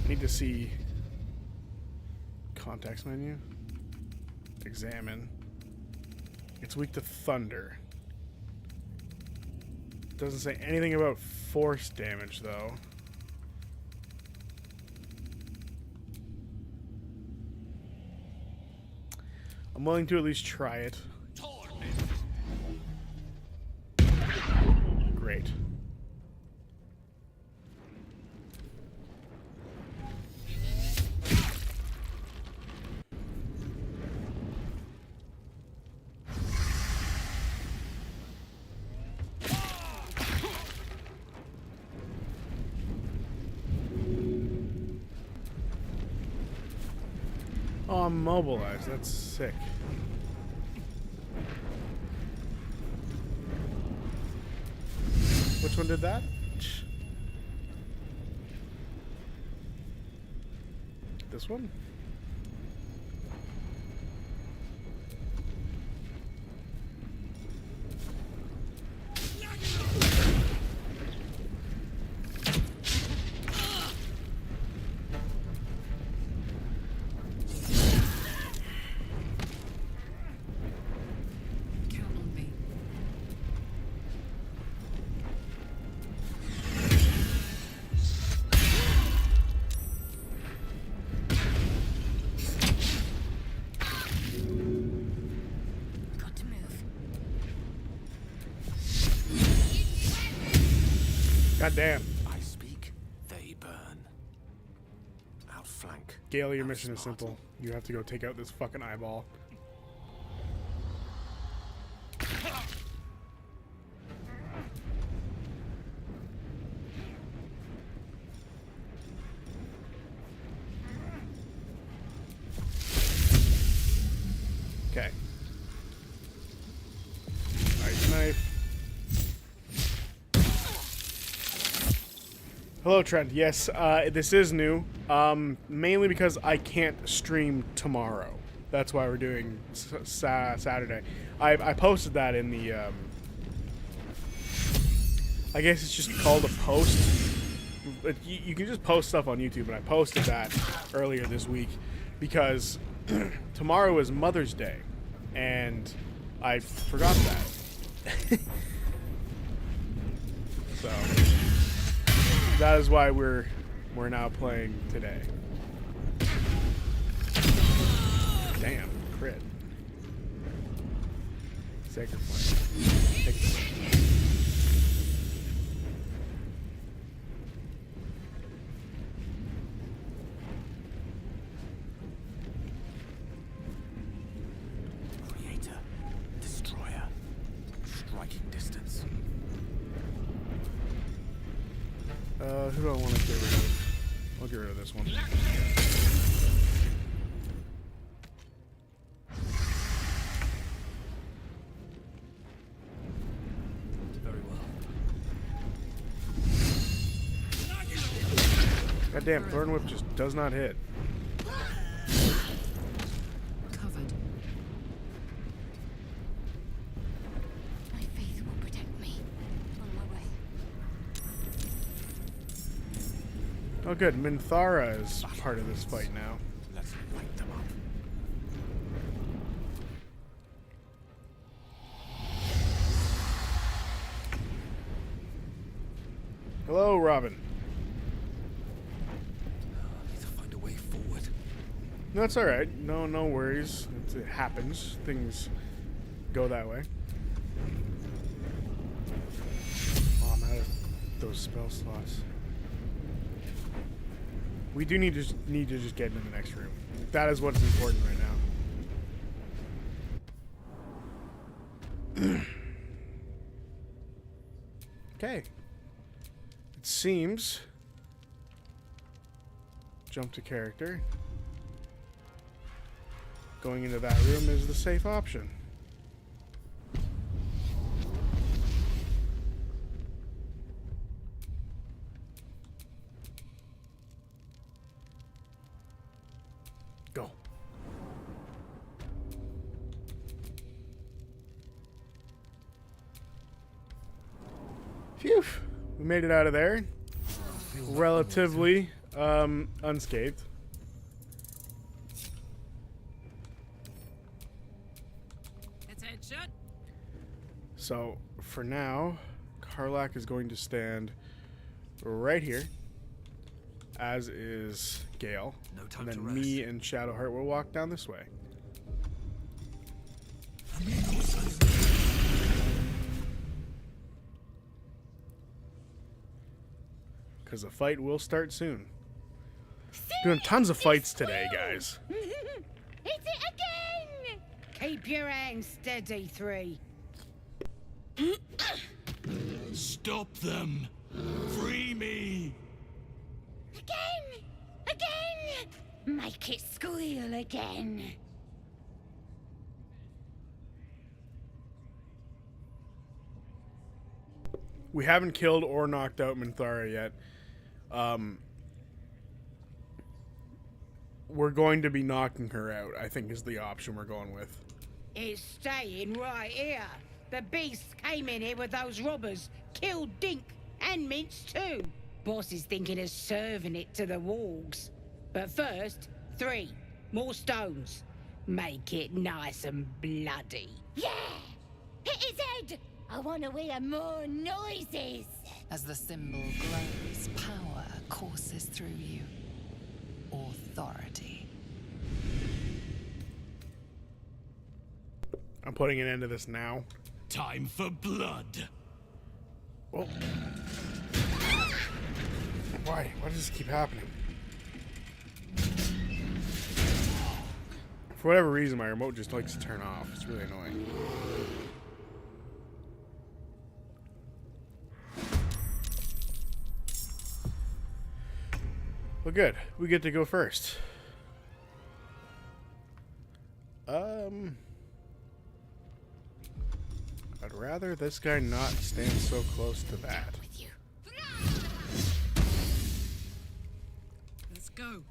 [SPEAKER 1] Need to see context menu. Examine. It's weak to thunder. Doesn't say anything about force damage though. I'm willing to at least try it. Great. Oh, I'm mobilized. That's sick. Which one did that? This one?
[SPEAKER 6] Count on me.
[SPEAKER 7] Got to move.
[SPEAKER 1] God damn.
[SPEAKER 2] I speak, they burn. Outflank.
[SPEAKER 1] Gale, your mission is simple. You have to go take out this fucking eyeball. Okay. Ice knife. Hello, Trent. Yes, this is new. Mainly because I can't stream tomorrow. That's why we're doing Saturday. I posted that in the. I guess it's just called a post. But you can just post stuff on YouTube, and I posted that earlier this week because tomorrow is Mother's Day, and I forgot that. So that is why we're now playing today. Damn, crit. Sacred Flame. Take it.
[SPEAKER 2] Creator. Destroyer. Striking distance.
[SPEAKER 1] Who do I want to get rid of? I'll get rid of this one.
[SPEAKER 9] Very well.
[SPEAKER 1] God damn, Thorn Whip just does not hit.
[SPEAKER 6] Covered.
[SPEAKER 7] My faith will protect me on my way.
[SPEAKER 1] Oh good, Minthara is part of this fight now.
[SPEAKER 2] Let's light them up.
[SPEAKER 1] Hello, Robin.
[SPEAKER 9] I need to find a way forward.
[SPEAKER 1] No, it's alright. No worries. It happens. Things go that way. Oh, I'm out of those spell slots. We do need to just get into the next room. That is what's important right now. Okay. It seems... Jump to character. Going into that room is the safe option. Go. Phew. We made it out of there. Relatively unscathed. So, for now, Karlak is going to stand right here, as is Gale.
[SPEAKER 9] No time
[SPEAKER 1] and
[SPEAKER 9] to
[SPEAKER 1] then
[SPEAKER 9] rest.
[SPEAKER 1] me and Shadowheart will walk down this way. Because the fight will start soon. Doing tons of fights today, guys.
[SPEAKER 7] Hit it again!
[SPEAKER 10] Keep your hands steady, 3.
[SPEAKER 12] Stop them! Free me!
[SPEAKER 7] Again! Again! Make it squeal again.
[SPEAKER 1] We haven't killed or knocked out Minthara yet. We're going to be knocking her out, I think is the option we're going with.
[SPEAKER 10] It's staying right here. The beast came in here with those robbers, killed Dink and Mince too. Boss is thinking of serving it to the wargs. But first, 3 more stones. Make it nice and bloody.
[SPEAKER 7] Yeah! Hit his head! I want to hear more noises.
[SPEAKER 3] As the symbol grows, power courses through you. Authority.
[SPEAKER 1] I'm putting an end to this now.
[SPEAKER 12] Time for blood.
[SPEAKER 1] Oh. Why? Why does this keep happening? For whatever reason, my remote just likes to turn off. It's really annoying. Well, good. We get to go first. I'd rather this guy not stand so close to that.
[SPEAKER 6] Let's go.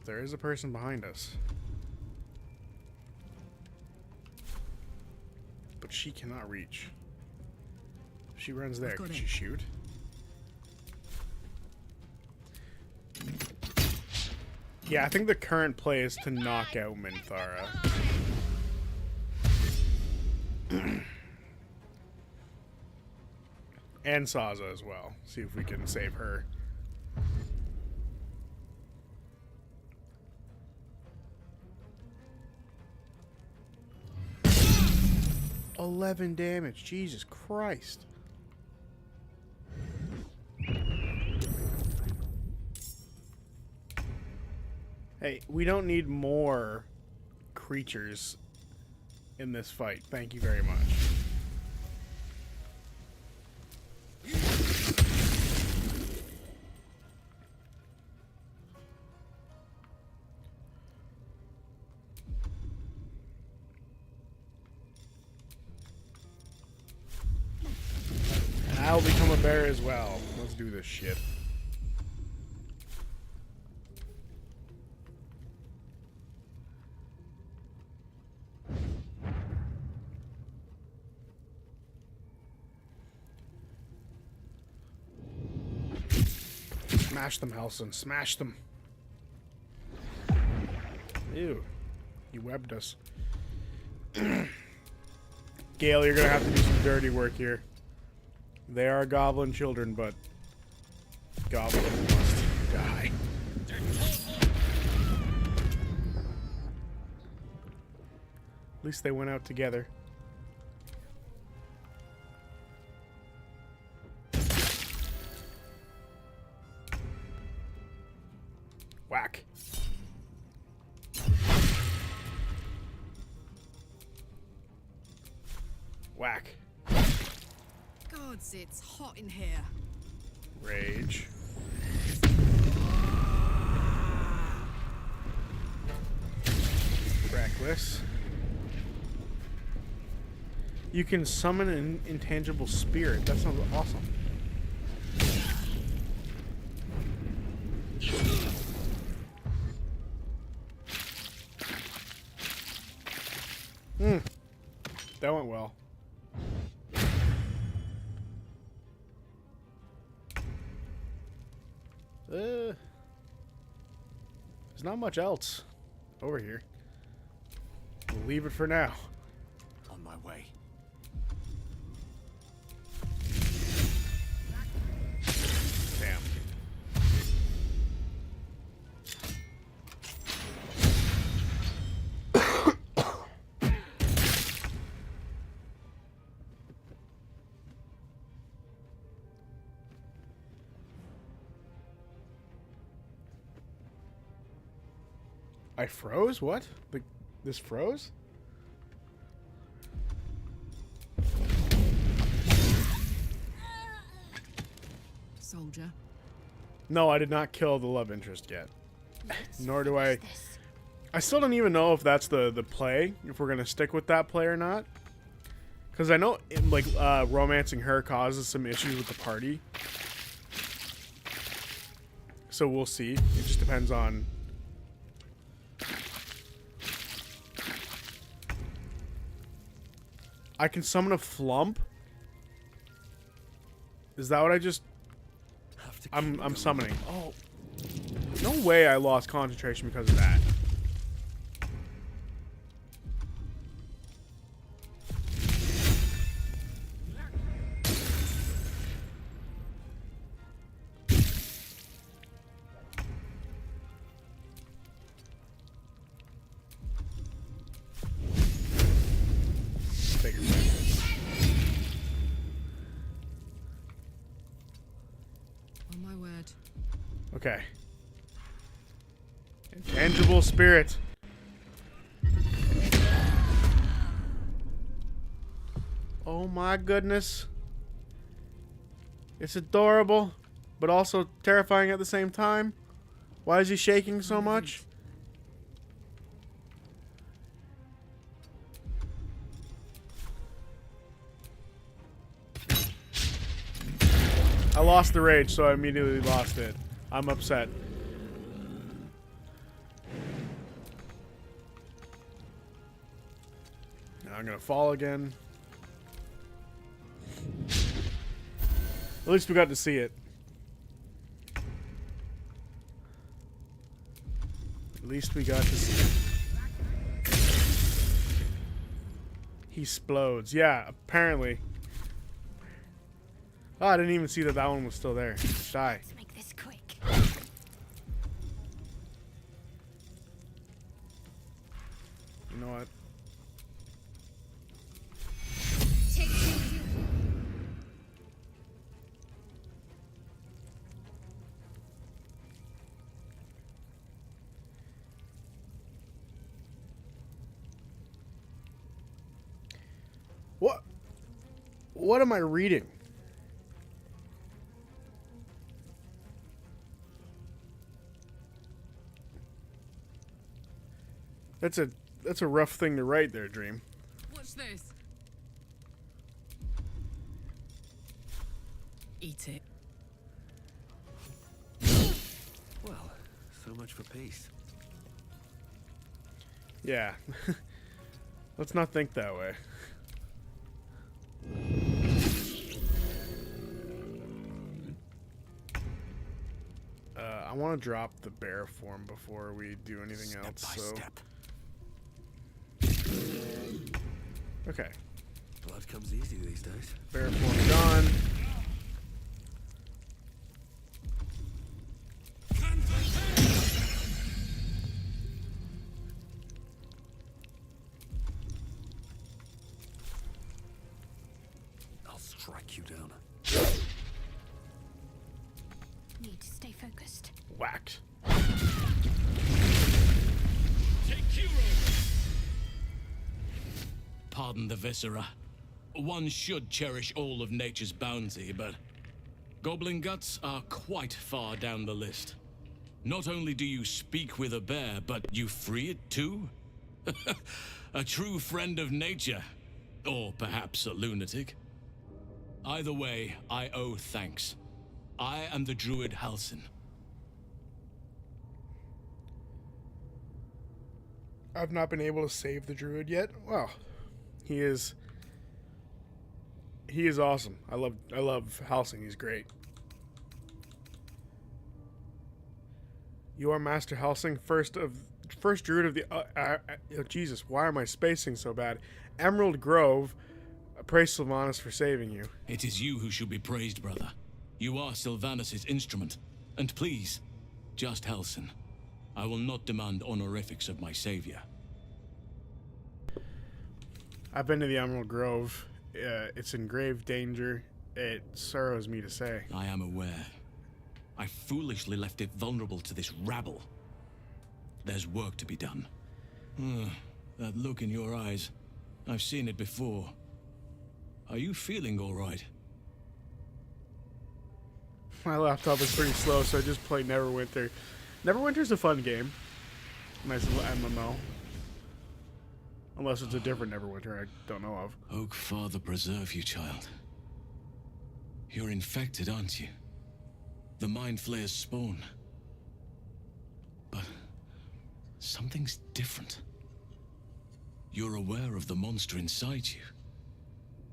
[SPEAKER 1] There is a person behind us. But she cannot reach. If she runs there, could she shoot? Yeah, I think the current play is to knock out Minthara. And Saza as well. See if we can save her. $11 damage. Jesus Christ. Hey, we don't need more creatures in this fight. Thank you very much. And I'll become a bear as well. Let's do this shit. Smash them, Halson. Smash them. Ew. You webbed us. Gale, you're gonna have to do some dirty work here. They are goblin children, but goblins must die. At least they went out together. Whack. Whack.
[SPEAKER 6] Gods, it's hot in here.
[SPEAKER 1] Rage. Reckless. You can summon an intangible spirit. That sounds awesome. That went well. There's not much else over here. We'll leave it for now.
[SPEAKER 2] On my way.
[SPEAKER 1] Damn. I froze? What? This froze?
[SPEAKER 6] Soldier.
[SPEAKER 1] No, I did not kill the love interest yet. Nor do I... I still don't even know if that's the play, if we're going to stick with that play or not. Because I know, like, romancing her causes some issues with the party. So we'll see. It just depends on... I can summon a flump? Is that what I just... I'm summoning. Oh. No way I lost concentration because of that. Okay. Intangible spirit. Oh my goodness. It's adorable, but also terrifying at the same time. Why is he shaking so much? I lost the rage, so I immediately lost it. I'm upset. Now I'm gonna fall again. At least we got to see it. At least we got to see it. He explodes. Yeah, apparently. Oh, I didn't even see that one was still there. Die.
[SPEAKER 7] Let's make this quick.
[SPEAKER 1] You know what? What am I reading? That's a rough thing to write there, Dream.
[SPEAKER 6] What's this? Eat it.
[SPEAKER 9] Well, so much for peace.
[SPEAKER 1] Yeah. Let's not think that way. I want to drop the bear form before we do anything else.
[SPEAKER 9] Step.
[SPEAKER 1] Okay.
[SPEAKER 9] Blood comes easy these days.
[SPEAKER 1] Bear form gone. Whacked.
[SPEAKER 14] Pardon the viscera. One should cherish all of nature's bounty, but goblin guts are quite far down the list. Not only do you speak with a bear, but you free it too? A true friend of nature. Or perhaps a lunatic. Either way, I owe thanks. I am the druid Halsin.
[SPEAKER 1] I've not been able to save the druid yet. Well, he is awesome. I love Halsing. He's great. You are Master Halsing, first druid of the oh, Jesus, why am I spacing so bad? Emerald Grove. Praise Sylvanas for saving you.
[SPEAKER 14] It is you who should be praised, brother. You are Sylvanas' instrument. And please, just Halsin. I will not demand honorifics of my savior.
[SPEAKER 1] I've been to the Emerald Grove. It's in grave danger. It sorrows me to say.
[SPEAKER 14] I am aware. I foolishly left it vulnerable to this rabble. There's work to be done. That look in your eyes. I've seen it before. Are you feeling all right?
[SPEAKER 1] My laptop is pretty slow, so I just play Neverwinter. Neverwinter's a fun game. Nice little MMO. Unless it's a different Neverwinter I don't know of.
[SPEAKER 14] Oak Father preserve you, child. You're infected, aren't you? The Mind Flayer's spawn. But something's different. You're aware of the monster inside you.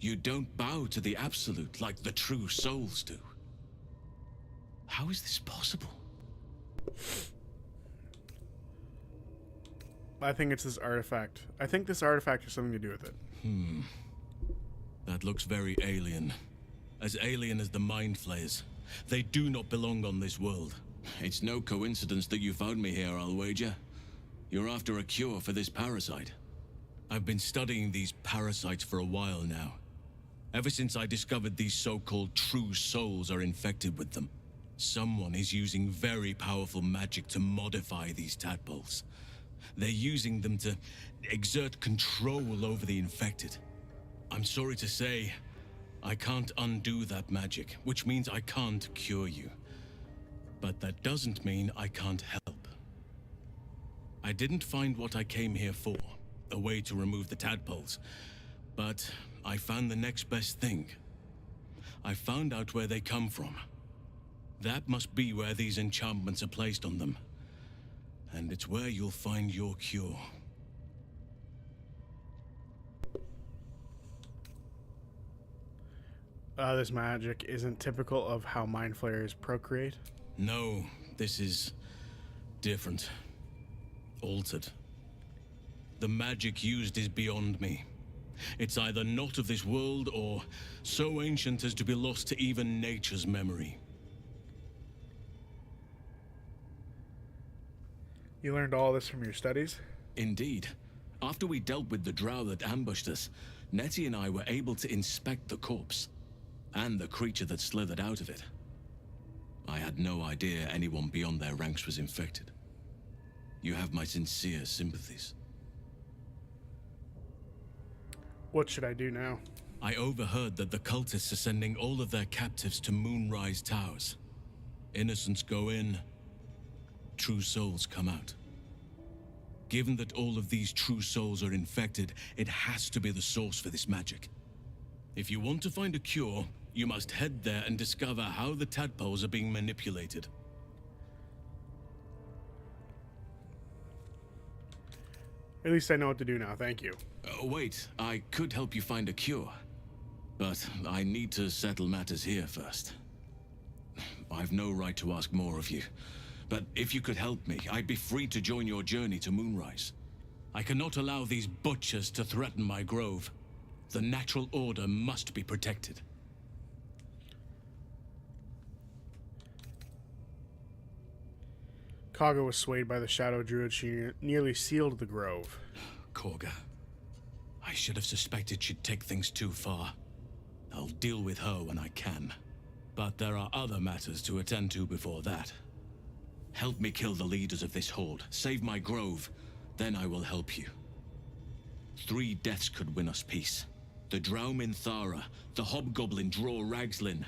[SPEAKER 14] You don't bow to the Absolute like the true souls do. How is this possible?
[SPEAKER 1] I think it's this artifact. I think this artifact has something to do with it.
[SPEAKER 14] That looks very alien. As alien as the Mind Flayers. They do not belong on this world. It's no coincidence that you found me here, I'll wager. You're after a cure for this parasite. I've been studying these parasites for a while now. Ever since I discovered these so-called true souls are infected with them. Someone is using very powerful magic to modify these tadpoles. They're using them to exert control over the infected. I'm sorry to say, I can't undo that magic, which means I can't cure you. But that doesn't mean I can't help. I didn't find what I came here for, a way to remove the tadpoles, but I found the next best thing. I found out where they come from. That must be where these enchantments are placed on them. And it's where you'll find your cure.
[SPEAKER 1] This magic isn't typical of how Mind Flayers procreate?
[SPEAKER 14] No, this is different. Altered. The magic used is beyond me. It's either not of this world or so ancient as to be lost to even nature's memory.
[SPEAKER 1] You learned all this from your studies?
[SPEAKER 14] Indeed. After we dealt with the drow that ambushed us, Nettie and I were able to inspect the corpse, and the creature that slithered out of it. I had no idea anyone beyond their ranks was infected. You have my sincere sympathies.
[SPEAKER 1] What should I do now?
[SPEAKER 14] I overheard that the cultists are sending all of their captives to Moonrise Towers. Innocents go in, true souls come out. Given that all of these true souls are infected, it has to be the source for this magic. If you want to find a cure, you must head there and discover how the tadpoles are being manipulated.
[SPEAKER 1] At least I know what to do now, thank you.
[SPEAKER 14] Wait, I could help you find a cure. But I need to settle matters here first. I've no right to ask more of you. But if you could help me, I'd be free to join your journey to Moonrise. I cannot allow these butchers to threaten my grove. The natural order must be protected.
[SPEAKER 1] Kaga was swayed by the Shadow Druid. She nearly sealed the grove.
[SPEAKER 14] Korga. I should have suspected she'd take things too far. I'll deal with her when I can. But there are other matters to attend to before that. Help me kill the leaders of this horde. Save my grove. Then I will help you. 3 deaths could win us peace. The Drow in Thara, the hobgoblin Draw Ragslin,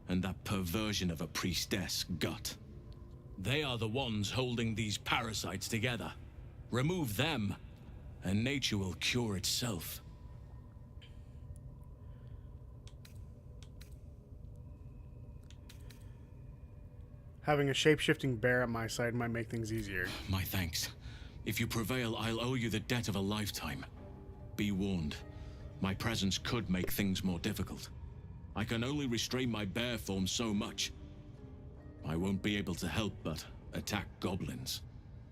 [SPEAKER 14] and that perversion of a priestess, Gut. They are the ones holding these parasites together. Remove them, and nature will cure itself.
[SPEAKER 1] Having a shape-shifting bear at my side might make things easier.
[SPEAKER 14] My thanks. If you prevail, I'll owe you the debt of a lifetime. Be warned. My presence could make things more difficult. I can only restrain my bear form so much. I won't be able to help but attack goblins.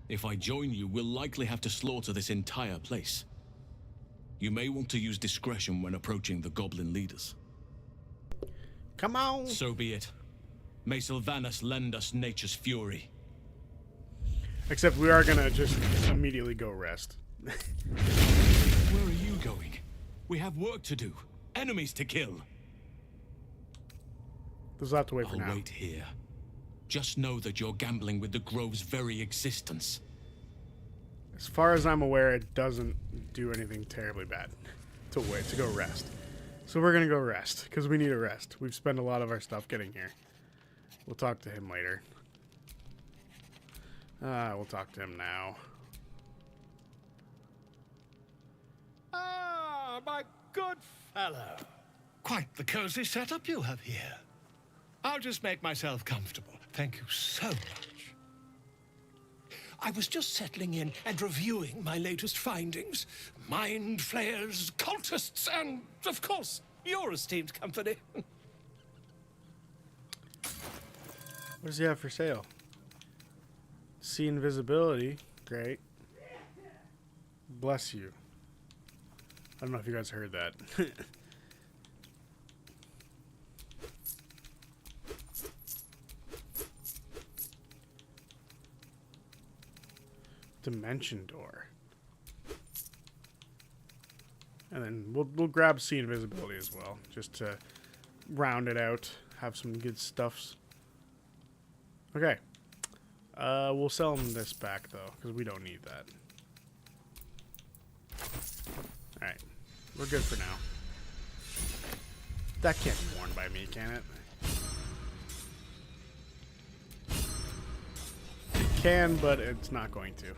[SPEAKER 14] If I join you, we'll likely have to slaughter this entire place. You may want to use discretion when approaching the goblin leaders.
[SPEAKER 1] Come on!
[SPEAKER 14] So be it. May Sylvanas lend us nature's fury.
[SPEAKER 1] Except we are gonna just immediately go rest.
[SPEAKER 14] Where are you going? We have work to do. Enemies to kill.
[SPEAKER 1] There's a lot to wait for now.
[SPEAKER 14] I'll wait here. Just know that you're gambling with the Grove's very existence.
[SPEAKER 1] As far as I'm aware, it doesn't do anything terribly bad to go rest. So we're gonna go rest, because we need a rest. We've spent a lot of our stuff getting here. We'll talk to him later. We'll talk to him now.
[SPEAKER 13] Ah, my good fellow. Quite the cozy setup you have here. I'll just make myself comfortable. Thank you so much. I was just settling in and reviewing my latest findings. Mind flayers, cultists, and, of course, your esteemed company.
[SPEAKER 1] What does he have for sale? See invisibility. Great. Bless you. I don't know if you guys heard that. Dimension door. And then we'll grab see invisibility as well, just to round it out. Have some good stuffs. Okay. We'll sell him this back, though, because we don't need that. Alright. We're good for now. That can't be worn by me, can it? It can, but it's not going to.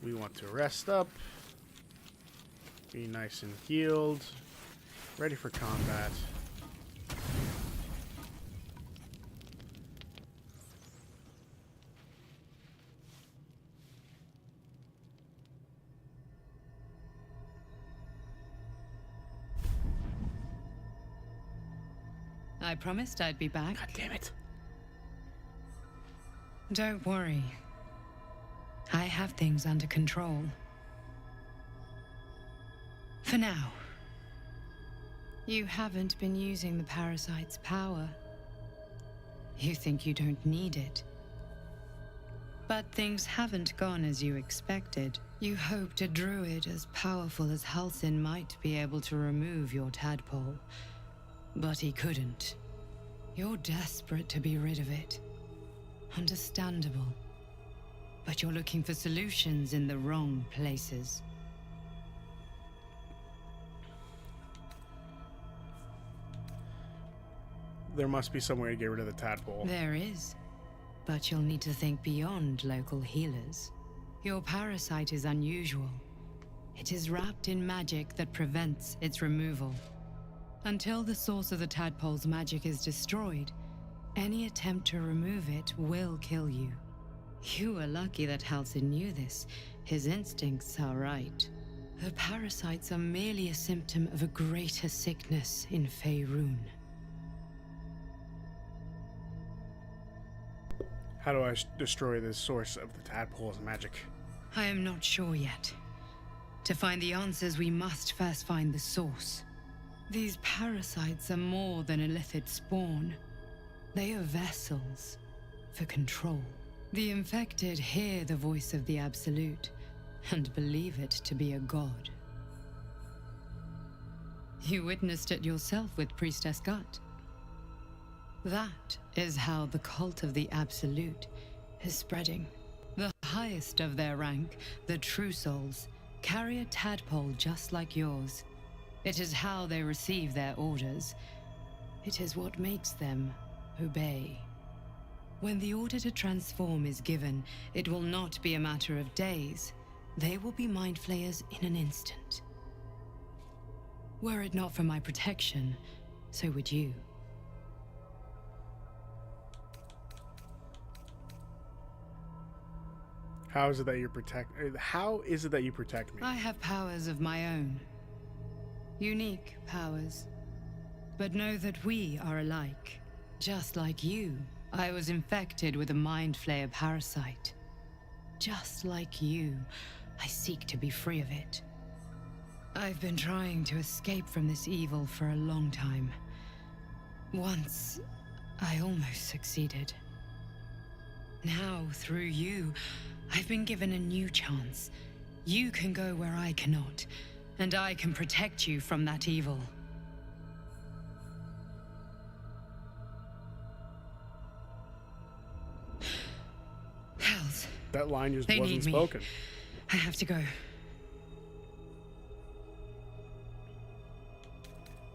[SPEAKER 1] We want to rest up. Be nice and healed. Ready for combat.
[SPEAKER 3] I promised I'd be back.
[SPEAKER 1] God damn it.
[SPEAKER 3] Don't worry. I have things under control. For now. You haven't been using the parasite's power. You think you don't need it. But things haven't gone as you expected. You hoped a druid as powerful as Halsin might be able to remove your tadpole. But he couldn't. You're desperate to be rid of it. Understandable. But you're looking for solutions in the wrong places.
[SPEAKER 1] There must be some way to get rid of the tadpole.
[SPEAKER 3] There is. But you'll need to think beyond local healers. Your parasite is unusual. It is wrapped in magic that prevents its removal. Until the source of the tadpole's magic is destroyed, any attempt to remove it will kill you. You were lucky that Halsin knew this. His instincts are right. The parasites are merely a symptom of a greater sickness in Faerun.
[SPEAKER 1] How do I destroy the source of the tadpole's magic?
[SPEAKER 3] I am not sure yet. To find the answers, we must first find the source. These parasites are more than a lithid spawn. They are vessels for control. The infected hear the voice of the Absolute and believe it to be a god. You witnessed it yourself with Priestess Gut. That is how the cult of the Absolute is spreading. The highest of their rank, the True Souls, carry a tadpole just like yours. It is how they receive their orders. It is what makes them obey. When the order to transform is given, it will not be a matter of days. They will be mind flayers in an instant. Were it not for my protection, so would you.
[SPEAKER 1] How is it that you protect me?
[SPEAKER 3] I have powers of my own. Unique powers. But know that we are alike. Just like you, I was infected with a mind flayer parasite. Just like you, I seek to be free of it. I've been trying to escape from this evil for a long time. Once, I almost succeeded. Now, through you, I've been given a new chance. You can go where I cannot, and I can protect you from that evil. Hells.
[SPEAKER 1] That line just
[SPEAKER 3] They
[SPEAKER 1] wasn't
[SPEAKER 3] need me.
[SPEAKER 1] spoken.
[SPEAKER 3] I have to go.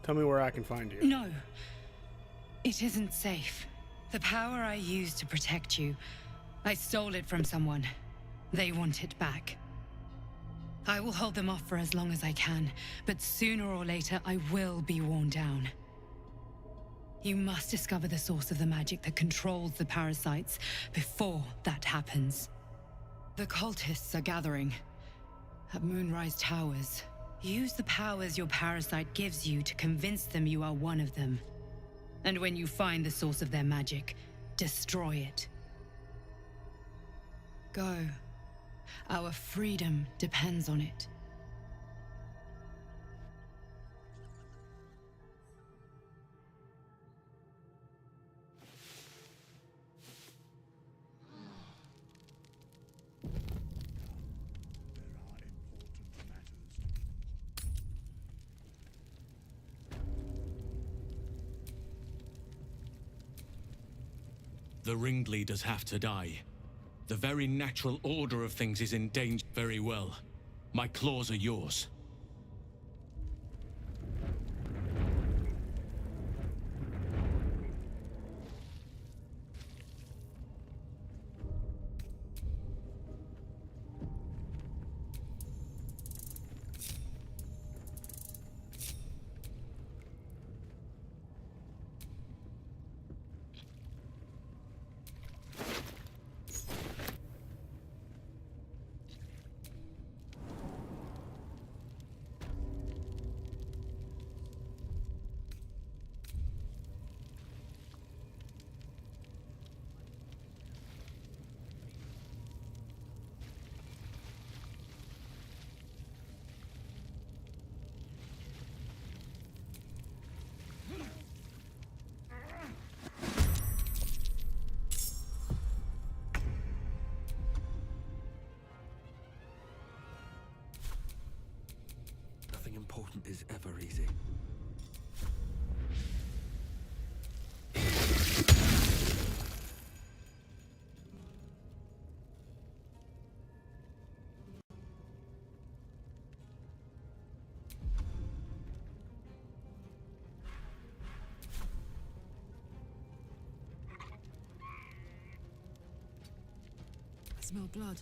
[SPEAKER 1] Tell me where I can find you.
[SPEAKER 3] No. It isn't safe. The power I used to protect you, I stole it from someone. They want it back. I will hold them off for as long as I can, but sooner or later I will be worn down. You must discover the source of the magic that controls the parasites before that happens. The cultists are gathering at Moonrise Towers. Use the powers your parasite gives you to convince them you are one of them. And when you find the source of their magic, destroy it. Go. Our freedom depends on it.
[SPEAKER 14] The ringleaders have to die. The very natural order of things is in danger. Very well. My claws are yours.
[SPEAKER 9] Nothing important is ever easy.
[SPEAKER 6] I smell blood.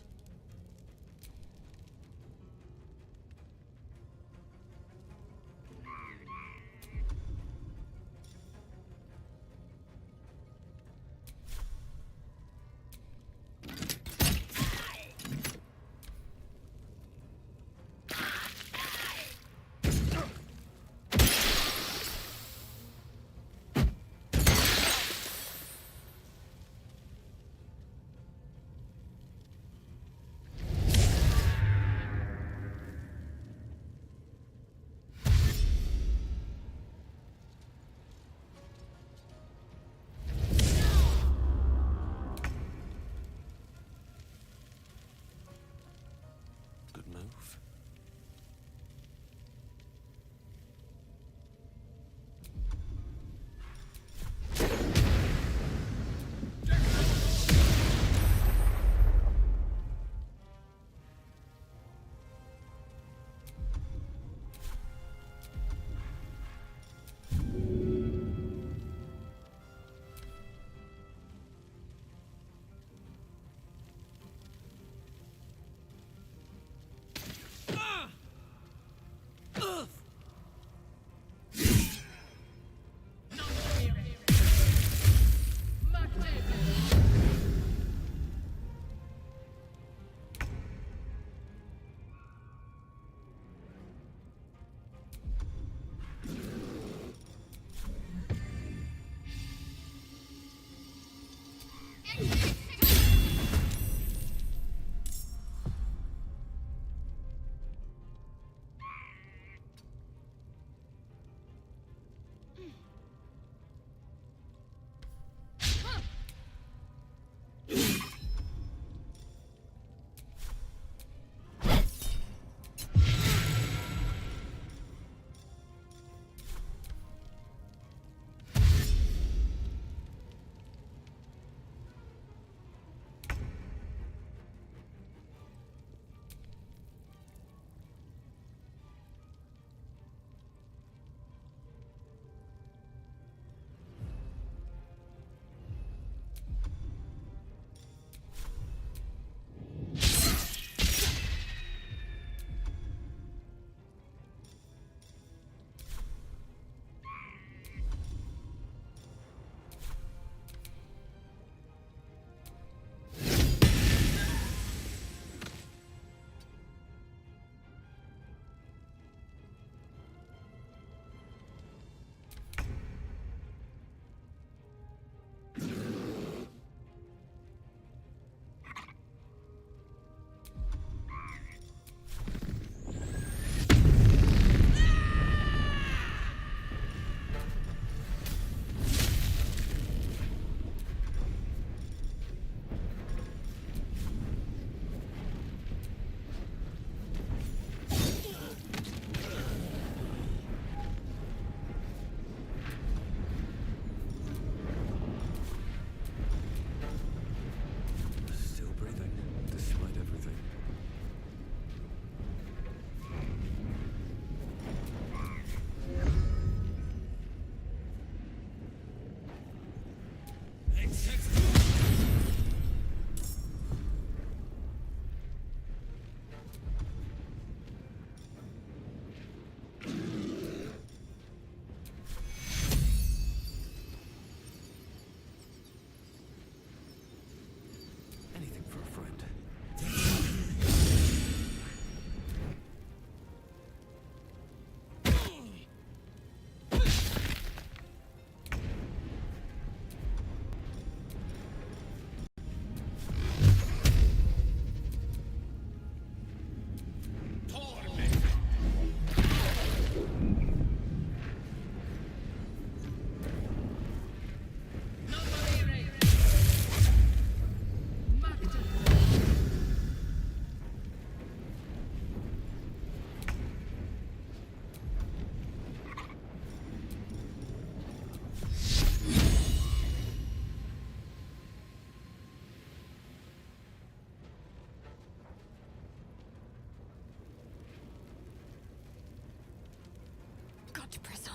[SPEAKER 7] Got to press on.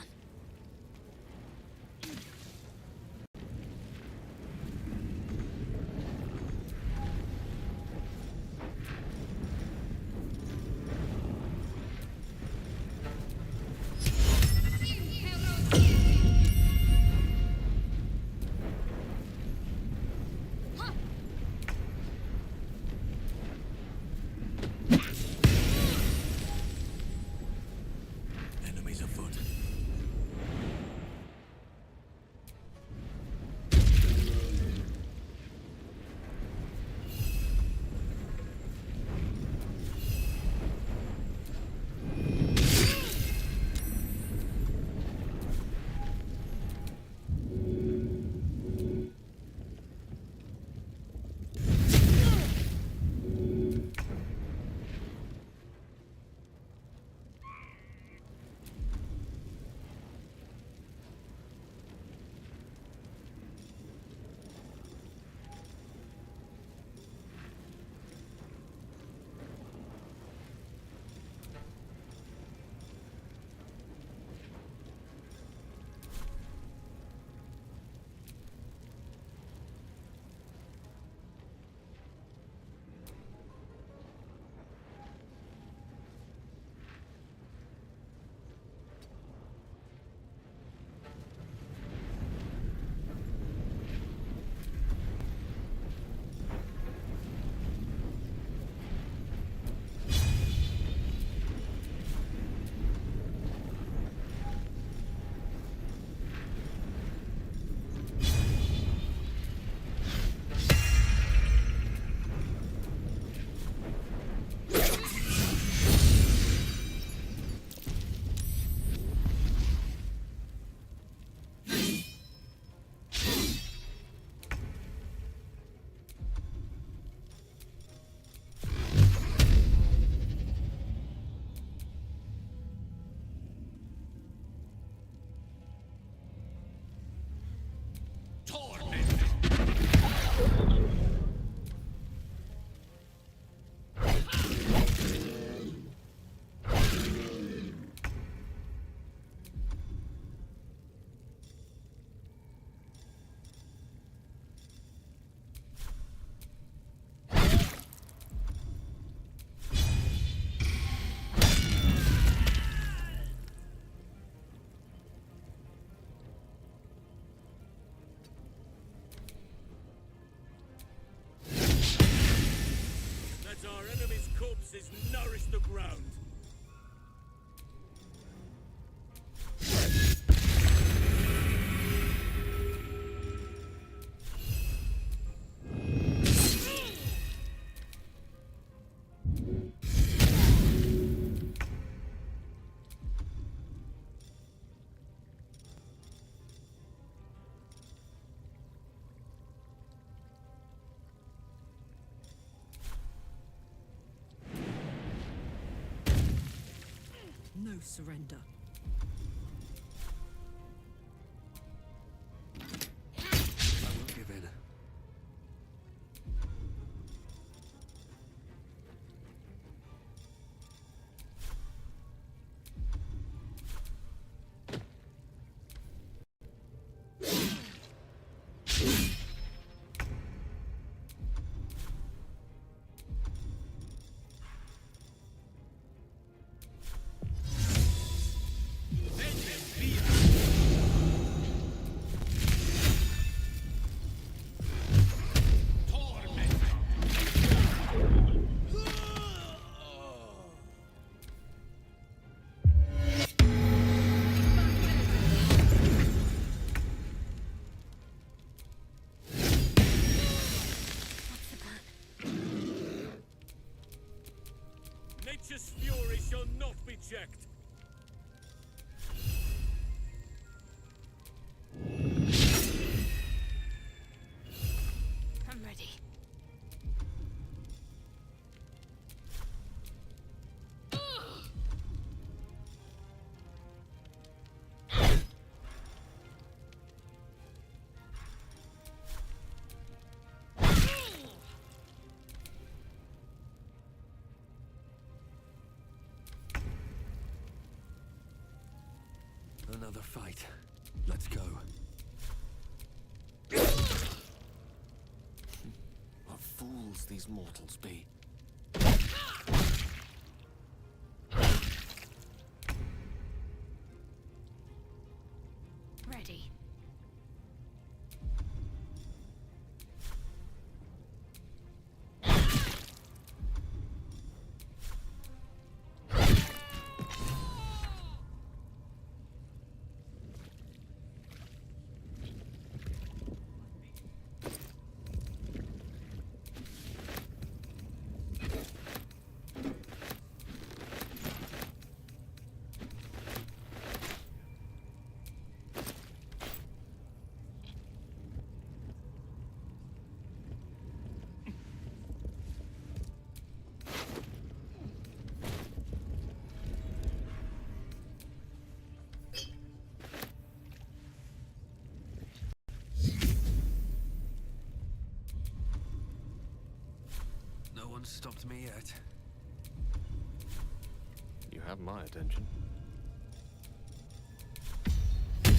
[SPEAKER 14] Enemies afoot. Let our enemy's corpses nourish the ground.
[SPEAKER 6] No surrender.
[SPEAKER 9] I won't give in. another fight. Let's go.
[SPEAKER 2] What fools these mortals be.
[SPEAKER 7] Ready.
[SPEAKER 9] No one's stopped me yet.
[SPEAKER 2] You have my attention.
[SPEAKER 6] Damn,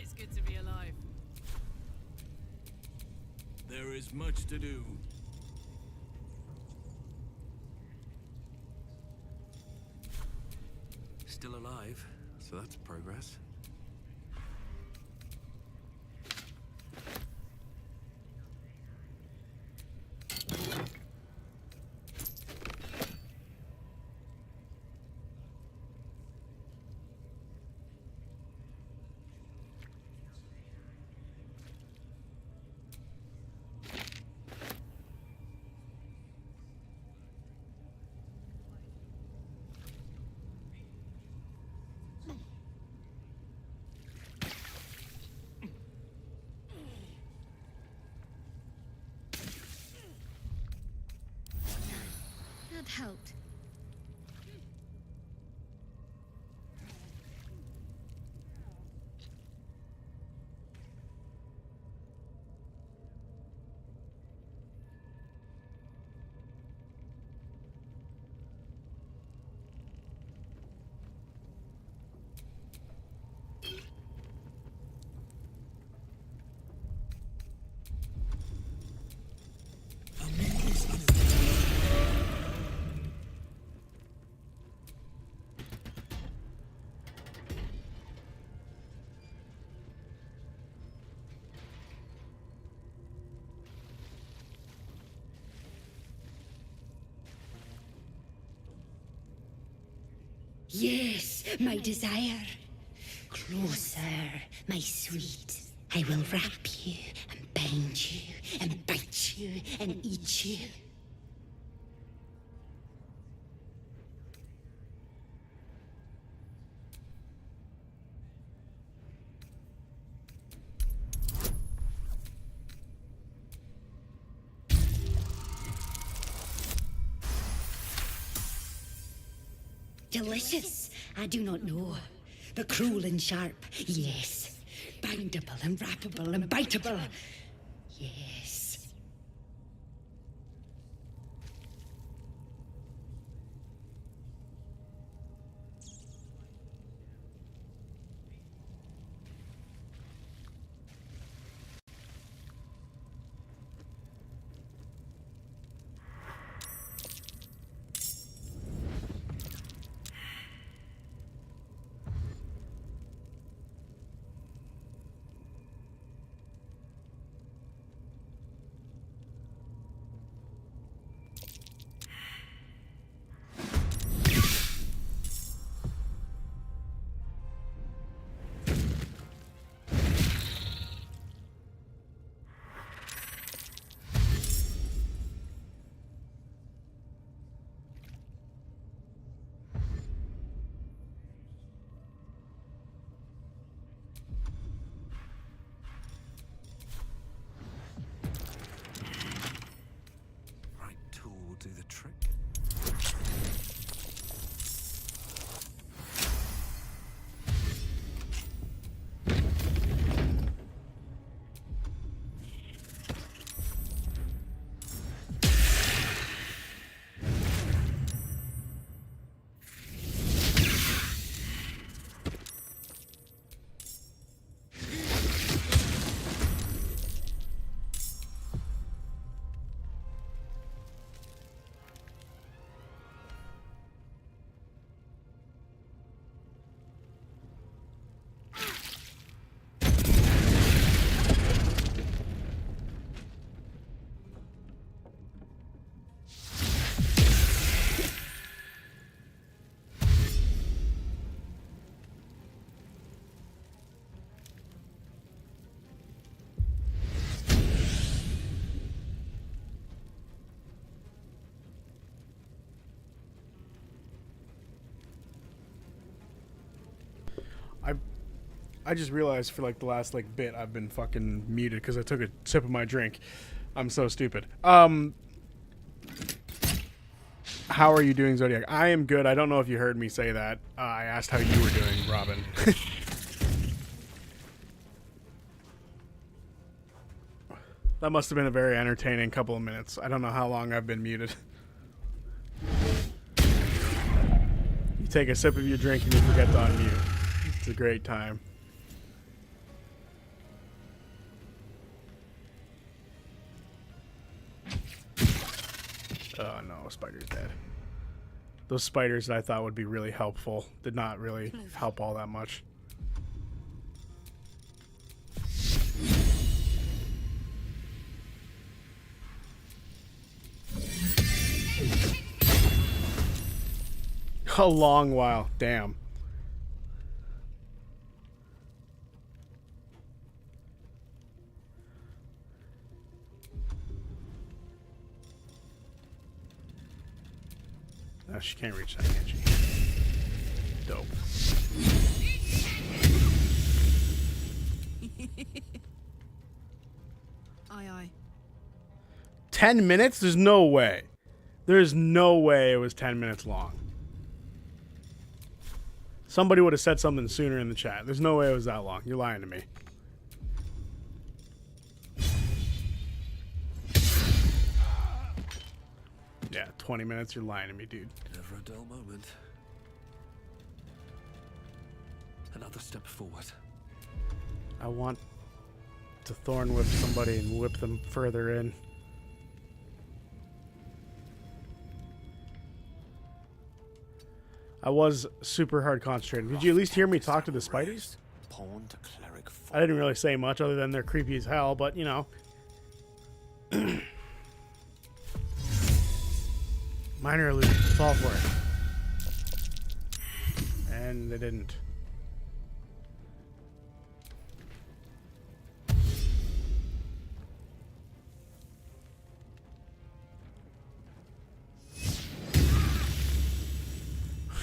[SPEAKER 6] it's good to be alive.
[SPEAKER 14] There is much to do.
[SPEAKER 9] Still alive, so that's progress.
[SPEAKER 8] That helped.
[SPEAKER 10] Yes, my desire. Closer, my sweet. I will wrap you and bind you and bite you and eat you. Delicious, I do not know. But cruel and sharp, yes. Bindable and wrappable and biteable, yes.
[SPEAKER 1] I just realized for like the last like bit I've been fucking muted because I took a sip of my drink. I'm so stupid. How are you doing, Zodiac? I am good. I don't know if you heard me say that. I asked how you were doing, Robin. That must have been a very entertaining couple of minutes. I don't know how long I've been muted. You take a sip of your drink and you forget to unmute. It's a great time. Oh no, spider's dead. Those spiders that I thought would be really helpful did not really help all that much. A long while, damn. No, she can't reach that, can she? Dope.
[SPEAKER 6] Aye, aye.
[SPEAKER 1] 10 minutes? There's no way. There's no way it was 10 minutes long. Somebody would have said something sooner in the chat. There's no way it was that long. You're lying to me. Yeah, 20 minutes. You're lying to me, dude.
[SPEAKER 9] Never a dull moment. Another step forward.
[SPEAKER 1] I want to thorn whip somebody and whip them further in. I was super hard concentrated. Did you at least hear me talk to the spiders? I didn't really say much other than they're creepy as hell, but you know. Minor illusion. Fall for it. And they didn't.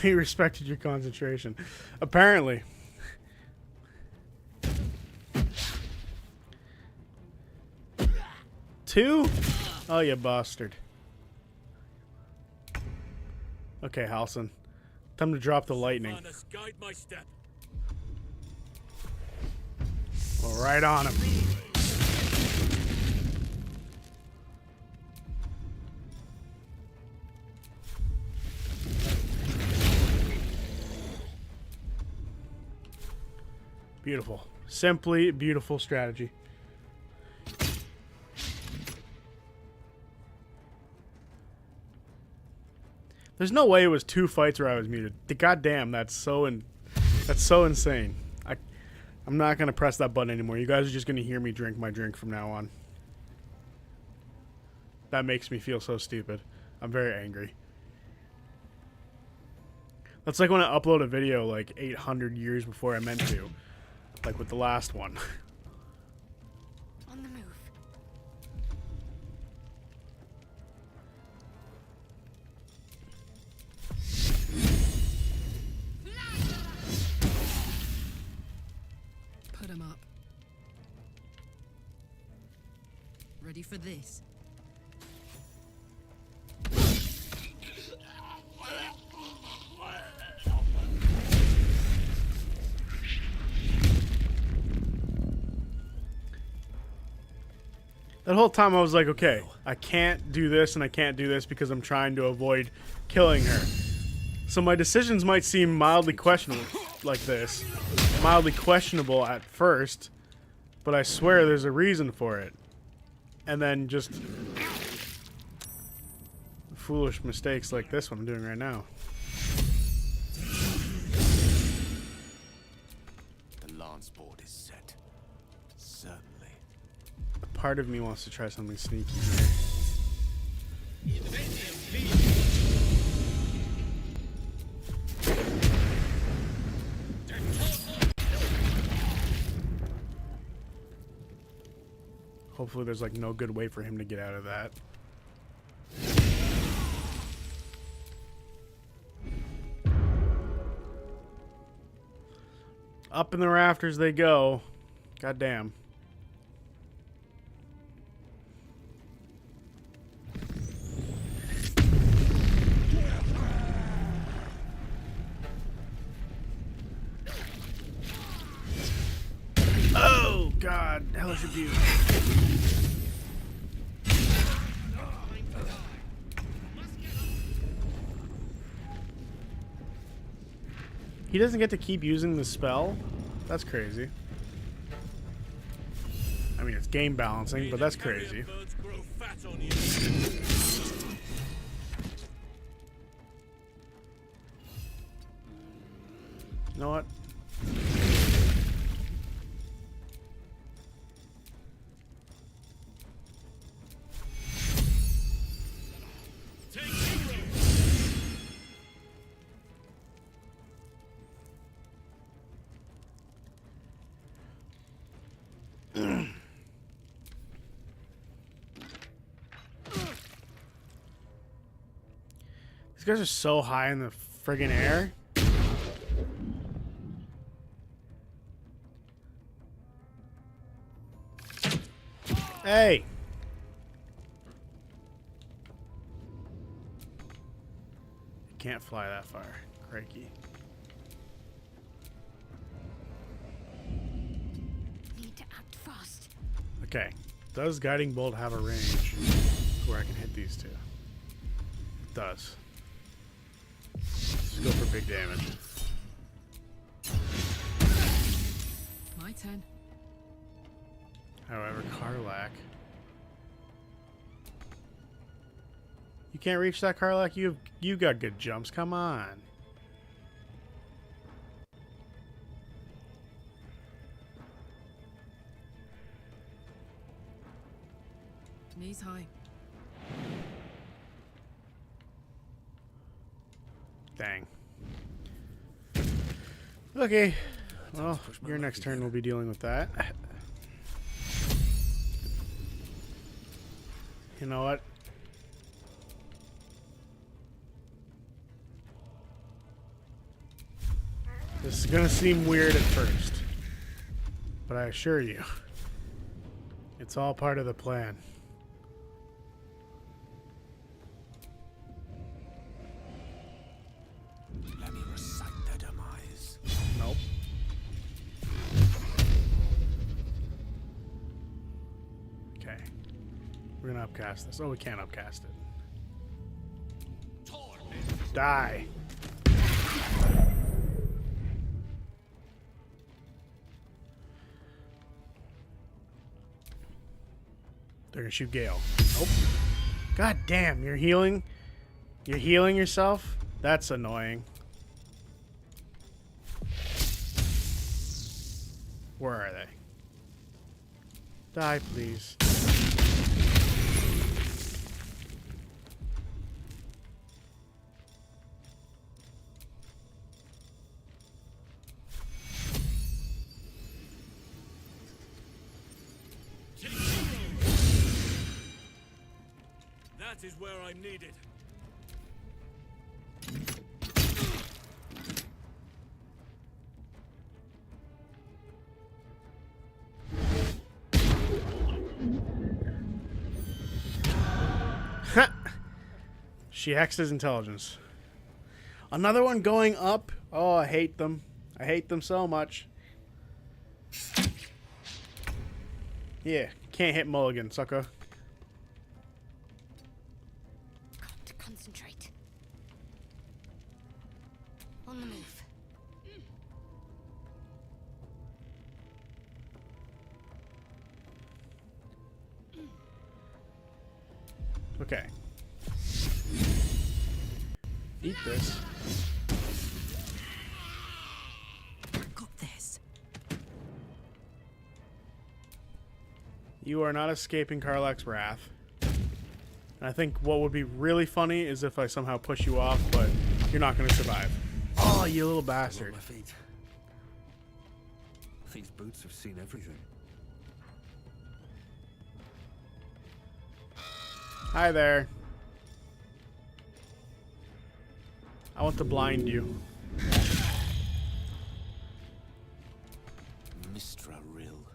[SPEAKER 1] He respected your concentration. Apparently. Two? Oh, you bastard. Okay, Halson. Time to drop the lightning. Well, right on him. Beautiful. Simply beautiful strategy. There's no way it was 2 fights where I was muted. Goddamn, that's so insane. I'm not gonna press that button anymore. You guys are just gonna hear me drink my drink from now on. That makes me feel so stupid. I'm very angry. That's like when I upload a video like 800 years before I meant to. Like with the last one.
[SPEAKER 7] On the move.
[SPEAKER 6] Put him up. Ready for this?
[SPEAKER 1] That whole time I was like, okay, I can't do this and I can't do this because I'm trying to avoid killing her. So my decisions might seem mildly questionable like this. Mildly questionable at first, but I swear there's a reason for it. And then just foolish mistakes like this one I'm doing right now.
[SPEAKER 2] The lance board is set. Certainly.
[SPEAKER 1] Part of me wants to try something sneaky here. Hopefully there's like no good way for him to get out of that. Up in the rafters they go. God damn. Oh, God. Hellish abuse. He doesn't get to keep using the spell? That's crazy. I mean, it's game balancing, but that's crazy. You know what? These guys are so high in the friggin' air. Hey! Can't fly that far. Crikey.
[SPEAKER 7] Need to act fast.
[SPEAKER 1] Okay. Does Guiding Bolt have a range where I can hit these two? It does. Let's go for big damage.
[SPEAKER 6] My turn.
[SPEAKER 1] However, Karlach. You can't reach that, Karlach? You got good jumps. Come on.
[SPEAKER 6] Knees high.
[SPEAKER 1] Dang. Okay. Well, your next turn will be dealing with that. You know what? This is gonna seem weird at first, but I assure you, it's all part of the plan.
[SPEAKER 2] Let me recite their demise.
[SPEAKER 1] Nope. Okay. We're gonna upcast this. Oh, we can't upcast it. Die. They're gonna shoot Gale. Nope. God damn, you're healing? You're healing yourself? That's annoying. Where are they? Die, please.
[SPEAKER 14] That is where I'm needed.
[SPEAKER 1] She hacked his intelligence. Another one going up. Oh, I hate them. I hate them so much. Yeah, can't hit Mulligan, sucker.
[SPEAKER 7] Got to concentrate. On the move.
[SPEAKER 1] Okay. Eat this.
[SPEAKER 6] Got this.
[SPEAKER 1] You are not escaping Karlach's wrath. And I think what would be really funny is if I somehow push you off, but you're not going to survive. Oh, you little bastard.
[SPEAKER 9] My feet. These boots have seen everything.
[SPEAKER 1] Hi there. I want to blind you.
[SPEAKER 2] Mistra Rill.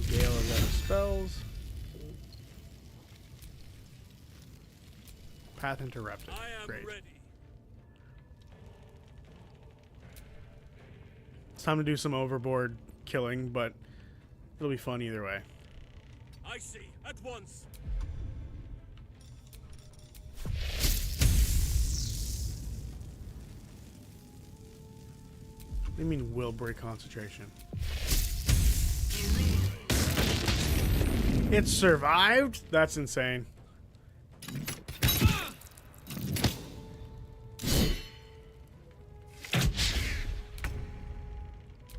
[SPEAKER 1] Gale is out of spells. Path interrupted. Great.
[SPEAKER 14] Ready.
[SPEAKER 1] It's time to do some overboard killing, but it'll be fun either way.
[SPEAKER 14] I see. At once.
[SPEAKER 1] What do you mean will break concentration? It survived? That's insane.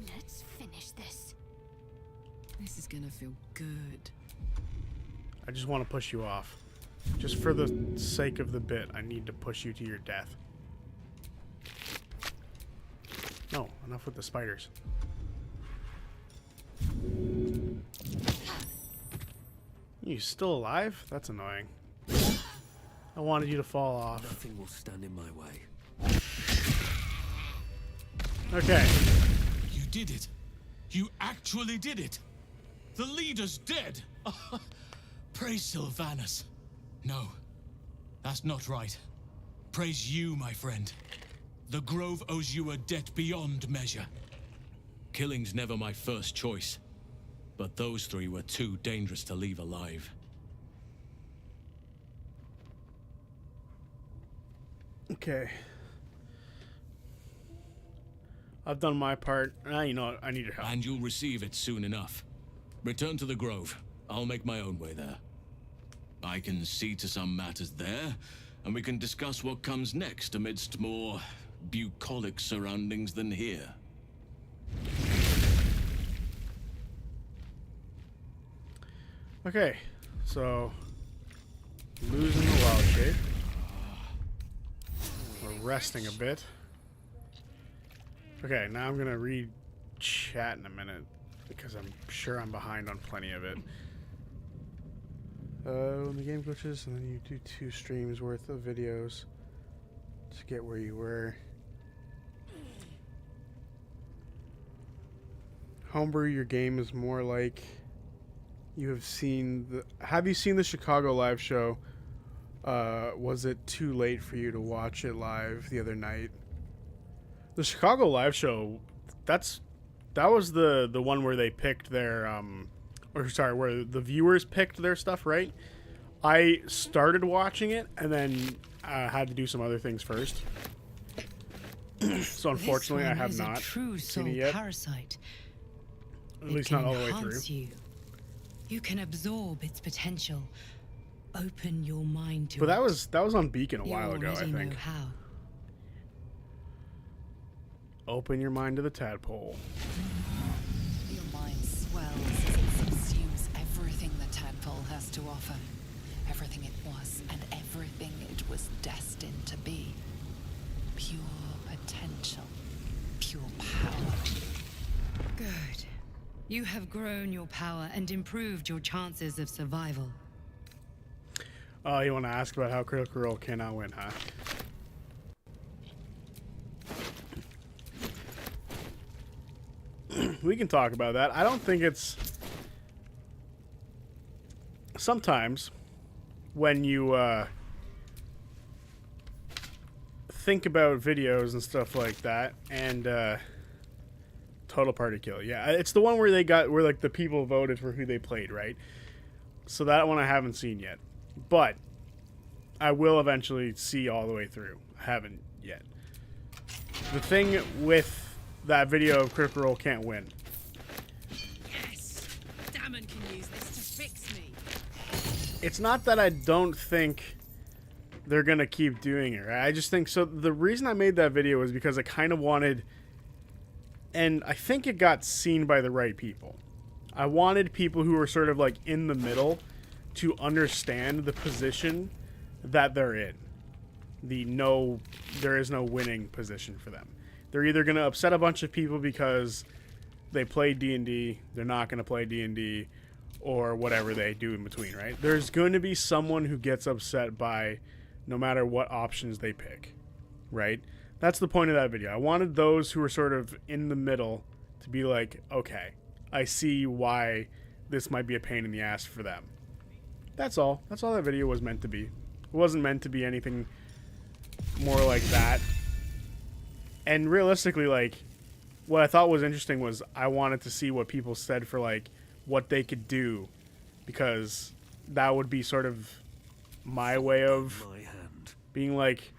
[SPEAKER 7] Let's finish this.
[SPEAKER 6] This is gonna feel good.
[SPEAKER 1] I just want to push you off. Just for the sake of the bit, I need to push you to your death. No, enough with the spiders. You still alive? That's annoying. I wanted you to fall off.
[SPEAKER 9] Nothing will stand in my way.
[SPEAKER 1] Okay.
[SPEAKER 14] You did it. You actually did it. The leader's dead. Praise Sylvanus. No, that's not right. Praise you, my friend. The Grove owes you a debt beyond measure. Killing's never my first choice, but those three were too dangerous to leave alive.
[SPEAKER 1] Okay. I've done my part. You know what? I need your help.
[SPEAKER 14] And you'll receive it soon enough. Return to the Grove. I'll make my own way there. I can see to some matters there, and we can discuss what comes next amidst more bucolic surroundings than here.
[SPEAKER 1] Okay, so losing the wild shape. We're resting a bit. Okay, now I'm gonna read chat in a minute because I'm sure I'm behind on plenty of it. When the game glitches, and then you do 2 streams worth of videos to get where you were. Homebrew your game is more like you have seen the. Have you seen the Chicago live show? Was it too late for you to watch it live the other night? The Chicago live show, that was the one where they picked their or sorry, where the viewers picked their stuff, right? I started watching it and then had to do some other things first. So unfortunately, I have not seen it yet.
[SPEAKER 15] Parasite.
[SPEAKER 1] At least not all the way through.
[SPEAKER 15] You can absorb its potential. Open your mind to
[SPEAKER 1] But
[SPEAKER 15] it.
[SPEAKER 1] that was on Beacon a while ago, I
[SPEAKER 15] already
[SPEAKER 1] think.
[SPEAKER 15] know how.
[SPEAKER 1] Open your mind to the tadpole.
[SPEAKER 3] Your mind swells as it subsumes everything the tadpole has to offer. Everything it was and everything it was destined to be. Pure potential. Pure power.
[SPEAKER 15] Good. You have grown your power and improved your chances of survival.
[SPEAKER 1] Oh, you want to ask about how Critical Role cannot win, huh? We can talk about that. I don't think it's... Sometimes, when you think about videos and stuff like that, and Total Party Kill, yeah, it's the one where where like the people voted for who they played, right? So that one I haven't seen yet, but I will eventually see all the way through. I haven't yet. The thing with that video of Critical Role can't win.
[SPEAKER 6] Yes! Damon can use this to fix me.
[SPEAKER 1] It's not that I don't think they're gonna keep doing it, right? I just think so. The reason I made that video was because I kind of wanted, and I think it got seen by the right people. I wanted people who were sort of like in the middle to understand the position that they're in. There is no winning position for them. They're either going to upset a bunch of people because they play D&D, they're not going to play D&D, or whatever they do in between, right? There's going to be someone who gets upset by no matter what options they pick, right? That's the point of that video. I wanted those who were sort of in the middle to be like, okay, I see why this might be a pain in the ass for them. That's all. That's all that video was meant to be. It wasn't meant to be anything more like that. And realistically, like, what I thought was interesting was I wanted to see what people said for, like, what they could do, because that would be sort of my way of being like,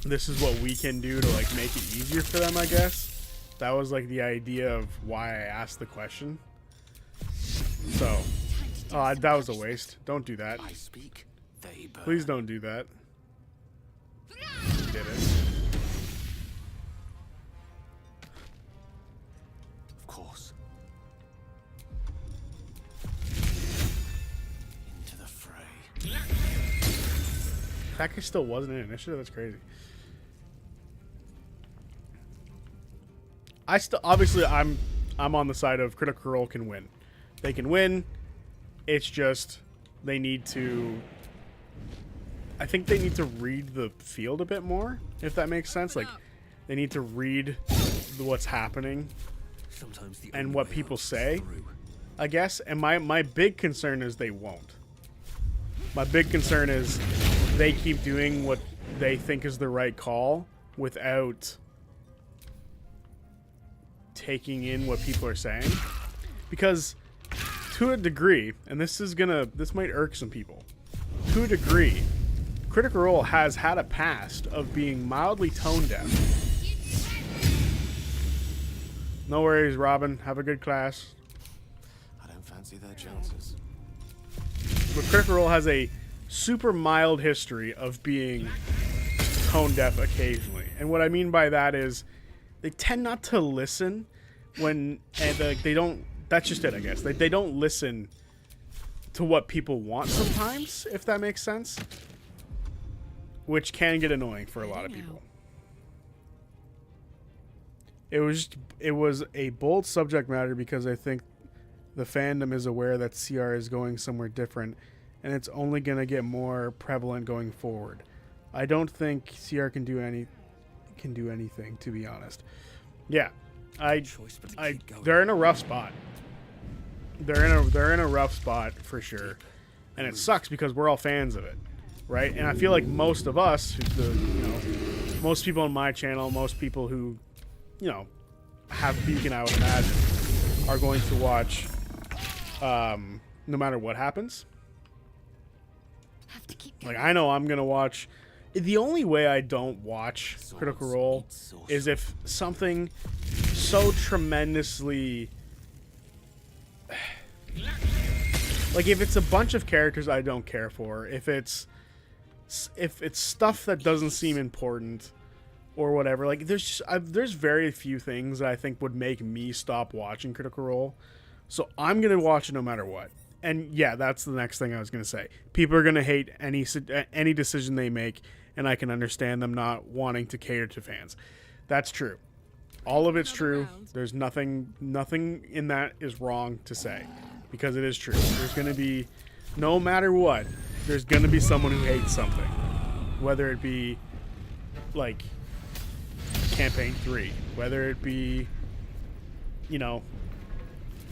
[SPEAKER 1] this is what we can do to, like, make it easier for them, I guess. That was, like, the idea of why I asked the question. So, that was a waste. Don't do that. Please don't do that. Did it.
[SPEAKER 2] Of course. Into the fray.
[SPEAKER 1] That guy still wasn't in initiative? That's crazy. Obviously I'm on the side of Critical Role can win. They can win. It's just they need to, I think they need to read the field a bit more, if that makes sense. Like, they need to read what's happening and what people say, I guess. And my big concern is they won't. My big concern is they keep doing what they think is the right call without taking in what people are saying. Because to a degree, and this might irk some people, to a degree, Critical Role has had a past of being mildly tone deaf. No worries, Robin. Have a good class.
[SPEAKER 2] I don't fancy their chances.
[SPEAKER 1] But Critical Role has a super mild history of being tone deaf occasionally. And what I mean by that is they tend not to listen they don't. That's just it, I guess. They don't listen to what people want sometimes, if that makes sense. Which can get annoying for a lot of people. It was a bold subject matter because I think the fandom is aware that CR is going somewhere different, and it's only going to get more prevalent going forward. I don't think CR can do anything, to be honest. Yeah, they're in a rough spot. They're in a rough spot for sure, and it sucks because we're all fans of it, right? And I feel like most of us, most people on my channel, most people who, have Beacon, I would imagine, are going to watch, no matter what happens. Like, I know I'm gonna watch. The only way I don't watch Critical Role is if something so tremendously, like, if it's a bunch of characters I don't care for, if it's stuff that doesn't seem important or whatever. Like, there's very few things that I think would make me stop watching Critical Role. So I'm gonna watch it no matter what. And yeah, that's the next thing I was gonna say. People are gonna hate any decision they make, and I can understand them not wanting to cater to fans. That's true. All of it's true. There's nothing in that is wrong to say, because it is true. There's gonna be, no matter what, there's gonna be someone who hates something, whether it be like Campaign 3, whether it be,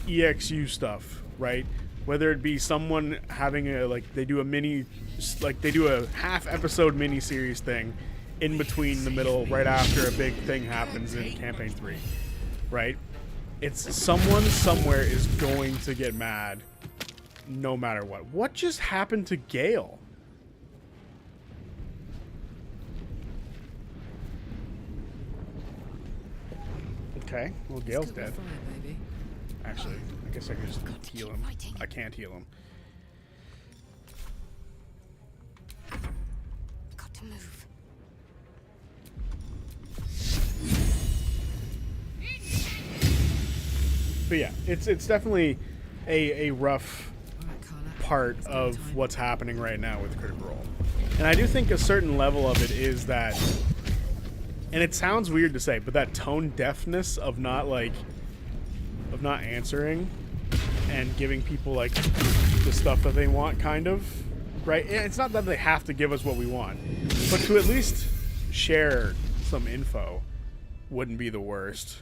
[SPEAKER 1] EXU stuff, right? Whether it be someone having they do a half episode mini-series thing in between the middle, right after a big thing happens in Campaign 3, right? It's someone somewhere is going to get mad no matter what. What just happened to Gale? Okay, well, Gale's dead. Actually, I guess I can just heal him. I can't heal him.
[SPEAKER 7] Got to move.
[SPEAKER 1] But yeah, it's definitely a rough part of what's happening right now with Critical Role. And I do think a certain level of it is that, and it sounds weird to say, but that tone deafness of not answering and giving people like the stuff that they want, kind of, right? And it's not that they have to give us what we want, but to at least share some info wouldn't be the worst.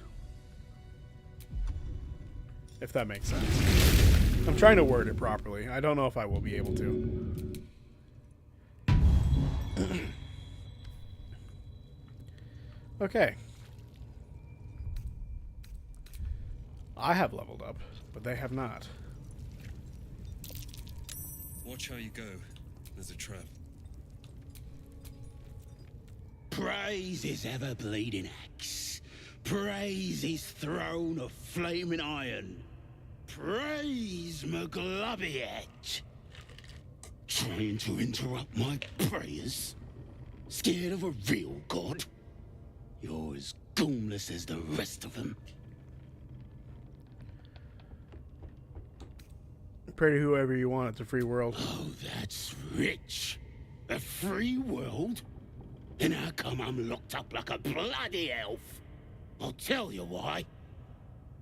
[SPEAKER 1] If that makes sense. I'm trying to word it properly. I don't know if I will be able to. Okay. I have leveled up, but they have not.
[SPEAKER 9] Watch how you go. There's a trap.
[SPEAKER 11] Praise his ever-bleeding axe. Praise his throne of flaming iron. Praise McGlubbiet. Trying to interrupt my prayers? Scared of a real god? You're as goomless as the rest of them.
[SPEAKER 1] Pray to whoever you want. It's a free world.
[SPEAKER 11] Oh, that's rich. A free world? Then how come I'm locked up like a bloody elf? I'll tell you why.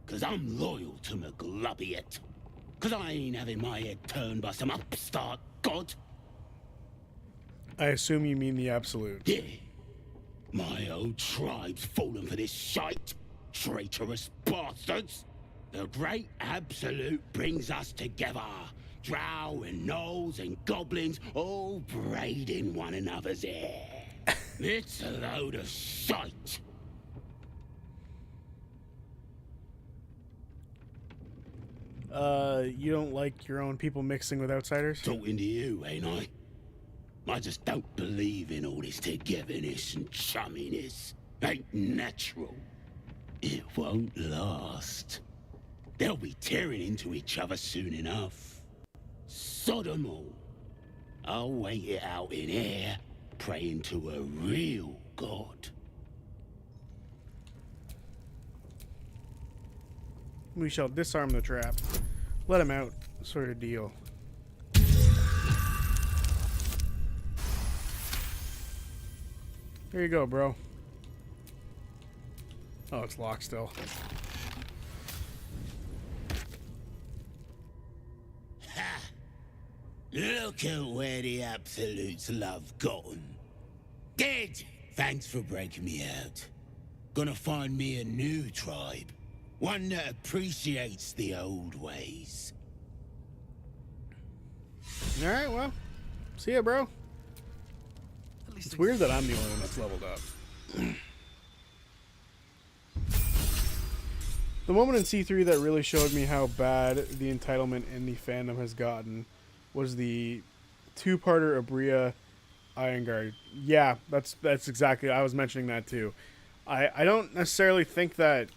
[SPEAKER 11] 'Cause I'm loyal to McGlubbiet. 'Cause I ain't having my head turned by some upstart god.
[SPEAKER 1] I assume you mean the Absolute.
[SPEAKER 11] Yeah. My old tribe's fallen for this shite. Traitorous bastards. The great Absolute brings us together. Drow and gnolls and goblins all braiding one another's hair. It's a load of shite.
[SPEAKER 1] You don't like your own people mixing with outsiders?
[SPEAKER 11] Talking to you, ain't I? I just don't believe in all this togetherness and chumminess. Ain't natural. It won't last. They'll be tearing into each other soon enough. Sod 'em all. I'll wait it out in air, praying to a real god.
[SPEAKER 1] We shall disarm the trap. Let him out, sort of deal. Here you go, bro. Oh, it's locked still.
[SPEAKER 11] Ha! Look at where the Absolutes love gotten. Dead! Thanks for breaking me out. Gonna find me a new tribe. One that appreciates the old ways.
[SPEAKER 1] Alright, well. See ya, bro. It's weird that I'm the only one that's leveled up. The moment in C3 that really showed me how bad the entitlement in the fandom has gotten was the two-parter Abria Ironguard. Yeah, that's exactly, I was mentioning that too. I don't necessarily think that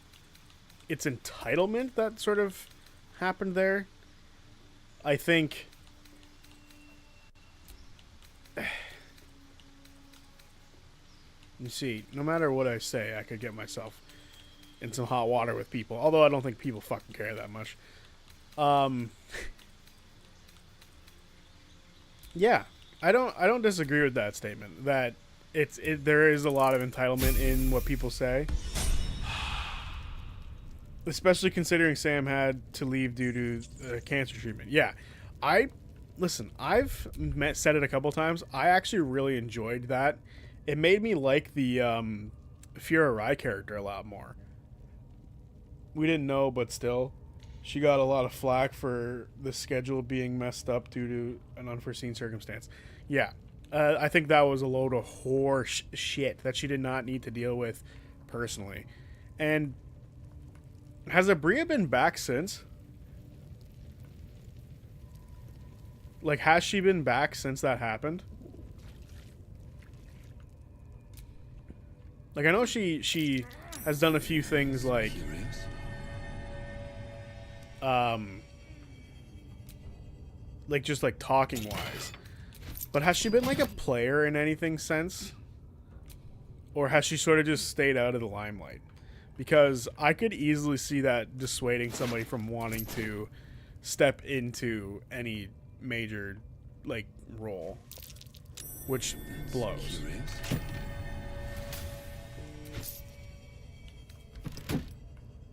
[SPEAKER 1] it's entitlement that sort of happened there. I think you see, no matter what I say, I could get myself in some hot water with people. Although I don't think people fucking care that much. Yeah, I don't disagree with that statement. That there is a lot of entitlement in what people say, especially considering Sam had to leave due to cancer treatment. Yeah, I've said it a couple times. I actually really enjoyed that. It made me like the Fiora Rai character a lot more. We didn't know, but still, she got a lot of flack for the schedule being messed up due to an unforeseen circumstance. Yeah, I think that was a load of horse shit that she did not need to deal with personally. And has Abria been back since? Like, has she been back since that happened? Like, I know she has done a few things like just like talking wise. But has she been like a player in anything since? Or has she sort of just stayed out of the limelight? Because I could easily see that dissuading somebody from wanting to step into any major like role, which blows.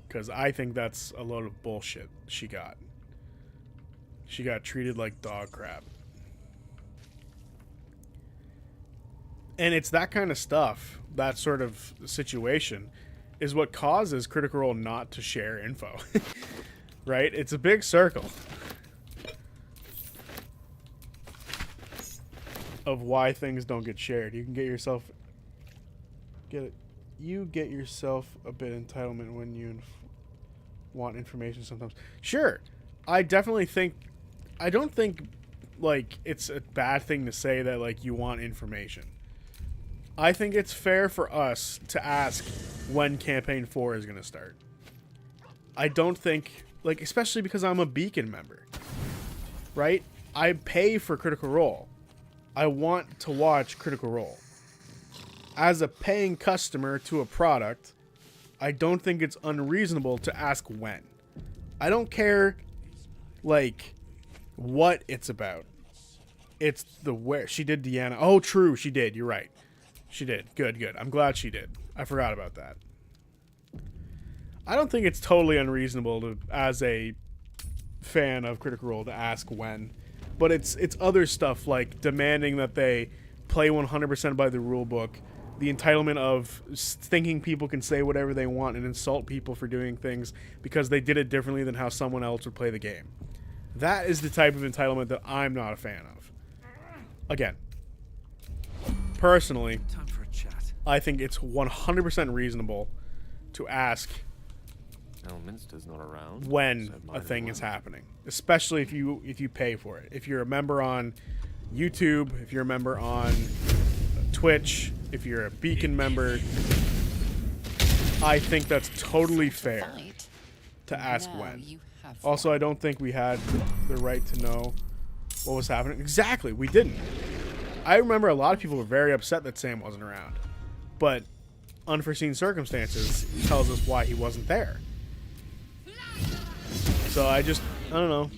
[SPEAKER 1] Because I think that's a load of bullshit she got. She got treated like dog crap. And it's that kind of stuff, that sort of situation, is what causes Critical Role not to share info. Right? It's a big circle of why things don't get shared. You can get yourself you get yourself a bit entitlement when you want information sometimes. Sure. I definitely think I don't think like it's a bad thing to say that like you want information. I think it's fair for us to ask when campaign 4 is going to start. I don't think, like, especially because I'm a Beacon member, right? I pay for Critical Role. I want to watch Critical Role. As a paying customer to a product, I don't think it's unreasonable to ask when. I don't care, like, what it's about. It's the where. She did Deanna. Oh, true. She did. You're right. She did. Good, good. I'm glad she did. I forgot about that. I don't think it's totally unreasonable to, as a fan of Critical Role, to ask when. But it's other stuff like demanding that they play 100% by the rule book, the entitlement of thinking people can say whatever they want and insult people for doing things because they did it differently than how someone else would play the game. That is the type of entitlement that I'm not a fan of. Again, personally, I think it's 100% reasonable to ask
[SPEAKER 2] Elminster's not around,
[SPEAKER 1] when
[SPEAKER 2] so
[SPEAKER 1] a thing is happening, especially if you pay for it. If you're a member on YouTube, if you're a member on Twitch, if you're a Beacon member, I think that's totally fair to ask when. Also, I don't think we had the right to know what was happening. Exactly, we didn't. I remember a lot of people were very upset that Sam wasn't around, but unforeseen circumstances tells us why he wasn't there. So I don't know.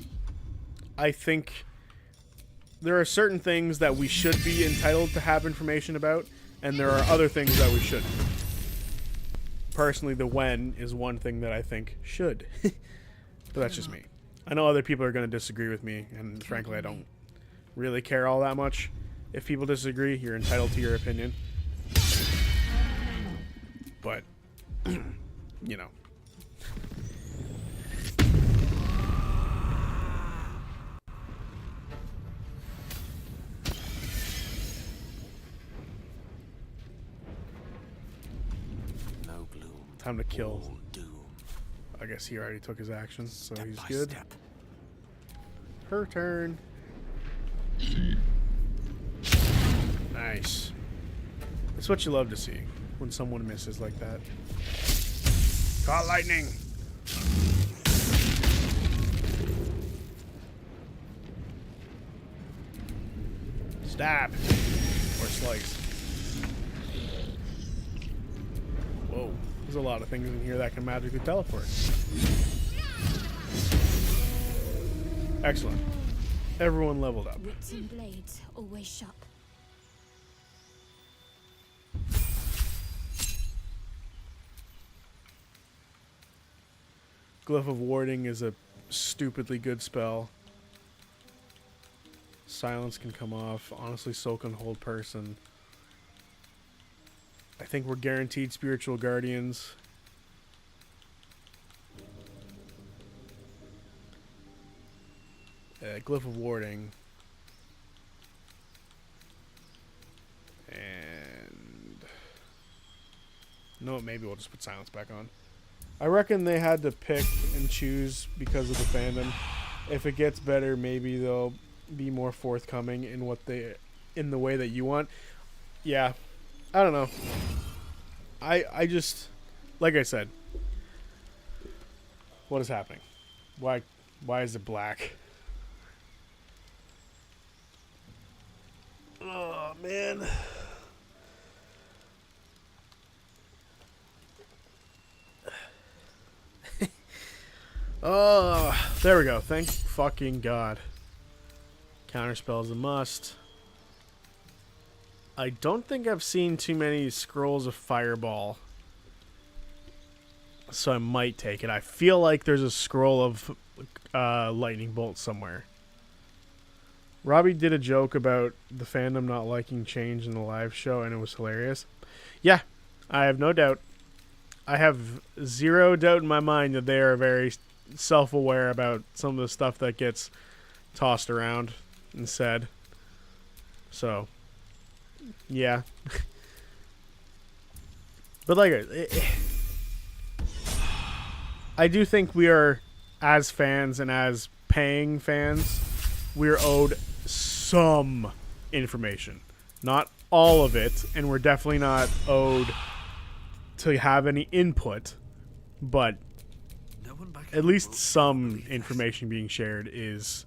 [SPEAKER 1] I think there are certain things that we should be entitled to have information about, and there are other things that we shouldn't. Personally, the when is one thing that I think should. But that's just me. I know other people are going to disagree with me, and frankly, I don't really care all that much. If people disagree, you're entitled to your opinion. But, you know.
[SPEAKER 2] No gloom.
[SPEAKER 1] Time to kill.
[SPEAKER 2] All doom.
[SPEAKER 1] I guess he already took his actions, so
[SPEAKER 2] Step
[SPEAKER 1] he's
[SPEAKER 2] by
[SPEAKER 1] good.
[SPEAKER 2] step.
[SPEAKER 1] Her turn. Nice. That's what you love to see, when someone misses like that. Caught lightning! Stab! Or slice. Whoa. There's a lot of things in here that can magically teleport. Excellent. Everyone leveled up.
[SPEAKER 7] Wits and blades always sharp.
[SPEAKER 1] Glyph of Warding is a stupidly good spell. Silence can come off. Honestly, so can Hold Person. I think we're guaranteed Spiritual Guardians. Glyph of Warding. And... no, maybe we'll just put Silence back on. I reckon they had to pick and choose because of the fandom. If it gets better, maybe they'll be more forthcoming in the way that you want. Yeah. I don't know. I just, like I said, what is happening? Why is it black? Oh, man. Oh, there we go. Thank fucking God. Counterspell is a must. I don't think I've seen too many scrolls of Fireball, so I might take it. I feel like there's a scroll of Lightning Bolt somewhere. Robbie did a joke about the fandom not liking change in the live show, and it was hilarious. Yeah, I have no doubt. I have zero doubt in my mind that they are very self-aware about some of the stuff that gets tossed around and said. So, yeah. But like, I do think we are, as fans and as paying fans, we're owed some information. Not all of it, and we're definitely not owed to have any input, but at least some information being shared is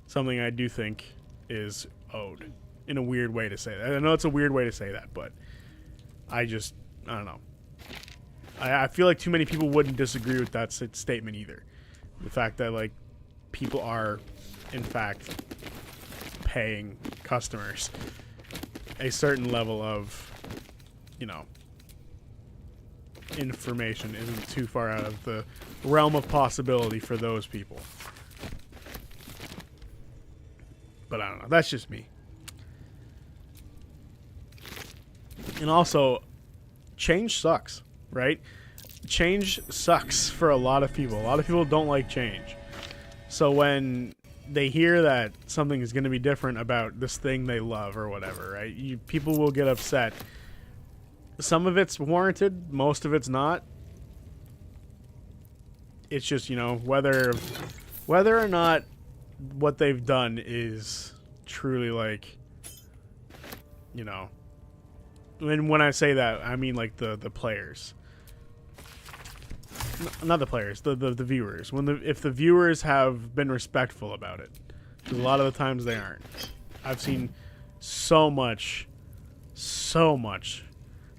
[SPEAKER 1] something I do think is owed. In a weird way to say that. I know it's a weird way to say that, but I don't know. I feel like too many people wouldn't disagree with that statement either. The fact that, like, people are, in fact, paying customers a certain level of, you know, information isn't too far out of the realm of possibility for those people. But I don't know. That's just me. And also, change sucks, right? Change sucks for a lot of people. A lot of people don't like change. So when they hear that something is going to be different about this thing they love or whatever, right? People will get upset. Some of it's warranted, most of it's not. It's just, you know, whether or not what they've done is truly, like, you know. And when I say that, I mean like the players. Not the players, the viewers. If the viewers have been respectful about it. Because a lot of the times they aren't. I've seen so much,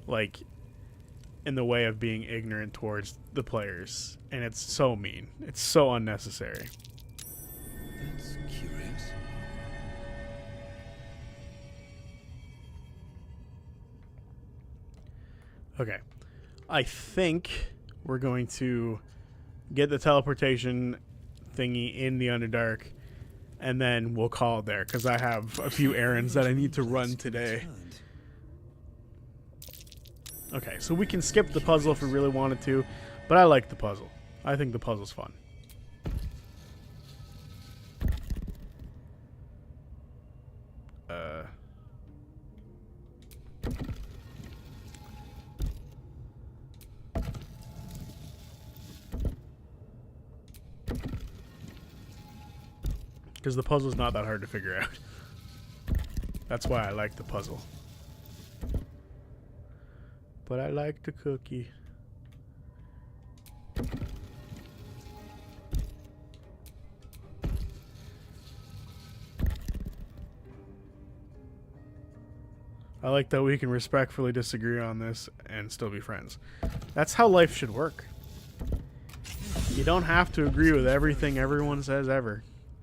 [SPEAKER 1] like, in the way of being ignorant towards the players. And it's so mean. It's so unnecessary.
[SPEAKER 9] That's curious.
[SPEAKER 1] Okay. I think we're going to get the teleportation thingy in the Underdark, and then we'll call it there, because I have a few errands that I need to run today. Okay, so we can skip the puzzle if we really wanted to, but I like the puzzle. I think the puzzle's fun. Because the puzzle's not that hard to figure out. That's why I like the puzzle. But I like the cookie. I like that we can respectfully disagree on this and still be friends. That's how life should work. You don't have to agree with everything everyone says ever.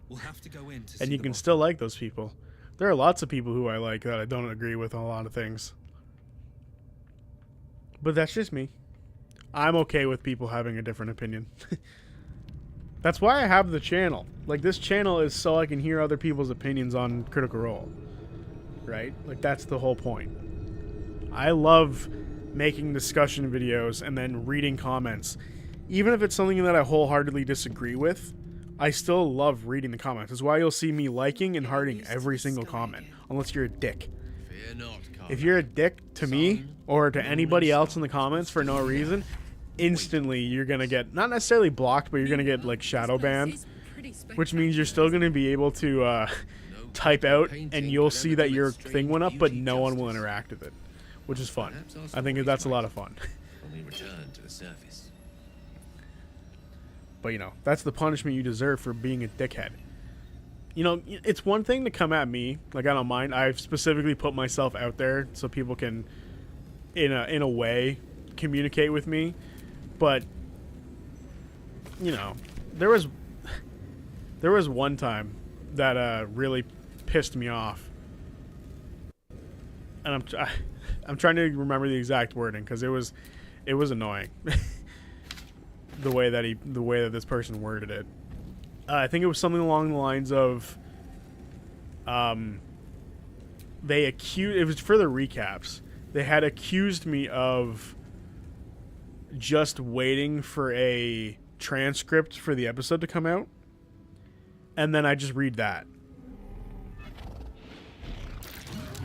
[SPEAKER 9] We'll have to go in to
[SPEAKER 1] And you can still like those people. There are lots of people who I like that I don't agree with on a lot of things. But that's just me. I'm okay with people having a different opinion. That's why I have the channel. Like, this channel is so I can hear other people's opinions on Critical Role. Right? Like, that's the whole point. I love making discussion videos and then reading comments. Even if it's something that I wholeheartedly disagree with, I still love reading the comments. That's why you'll see me liking and hearting every single comment. Unless you're a dick. If you're a dick to me or to anybody else in the comments for no reason, instantly you're going to get, not necessarily blocked, but you're going to get, like, shadow banned. Which means you're still going to be able to type out and you'll see that your thing went up, but no one will interact with it. Which is fun. I think that's a lot of fun.
[SPEAKER 5] Only return to the surface.
[SPEAKER 1] But, you know, that's the punishment you deserve for being a dickhead. You know, it's one thing to come at me. Like, I don't mind. I've specifically put myself out there so people can, in a way, communicate with me. But, you know, there was one time that really pissed me off. And I'm trying to remember the exact wording because it was annoying. the way that this person worded it. I think it was something along the lines of, they accused, it was for the recaps, they had accused me of just waiting for a transcript for the episode to come out, and then I just read that.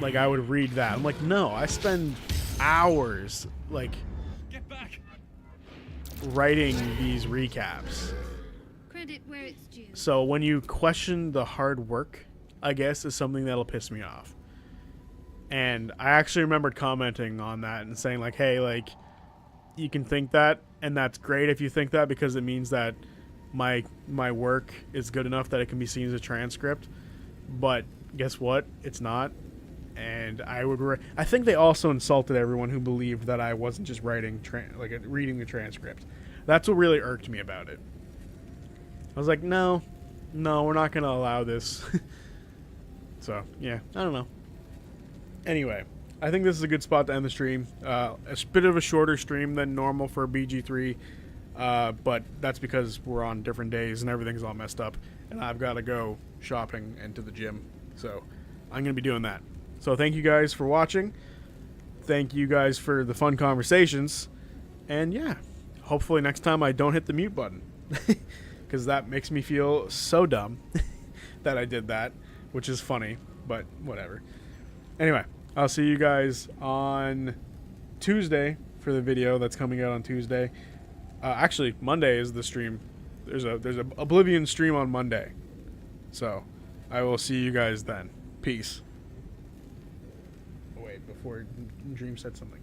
[SPEAKER 1] Like, I would read that. I'm like, no, I spend hours, like,
[SPEAKER 12] Get back.
[SPEAKER 1] writing these recaps.
[SPEAKER 8] Credit where it's due.
[SPEAKER 1] So when you question the hard work, I guess, is something that'll piss me off. And I actually remembered commenting on that and saying, like, hey, like, you can think that, and that's great if you think that, because it means that my work is good enough that it can be seen as a transcript. But guess what? It's not. And I think they also insulted everyone who believed that I wasn't just writing, reading the transcript. That's what really irked me about it. I was like, no, we're not going to allow this. So, yeah, I don't know. Anyway, I think this is a good spot to end the stream. A bit of a shorter stream than normal for BG3, but that's because we're on different days and everything's all messed up, and I've got to go shopping and to the gym. So, I'm going to be doing that. So thank you guys for watching. Thank you guys for the fun conversations. And yeah, hopefully next time I don't hit the mute button. Because that makes me feel so dumb that I did that. Which is funny, but whatever. Anyway, I'll see you guys on Tuesday for the video that's coming out on Tuesday. Actually, Monday is the stream. There's a Oblivion stream on Monday. So, I will see you guys then. Peace. Before Dream said something.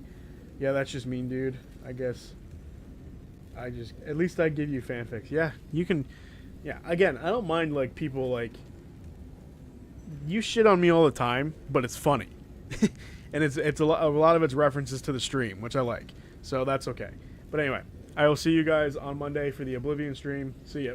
[SPEAKER 1] Yeah, that's just mean, dude. I guess at least I give you fanfics. Yeah, you can. Yeah, again, I don't mind, like, people, like, you shit on me all the time, but it's funny. And it's a lot of it's references to the stream, which I like. So that's okay. But anyway, I will see you guys on Monday for the Oblivion stream. See ya.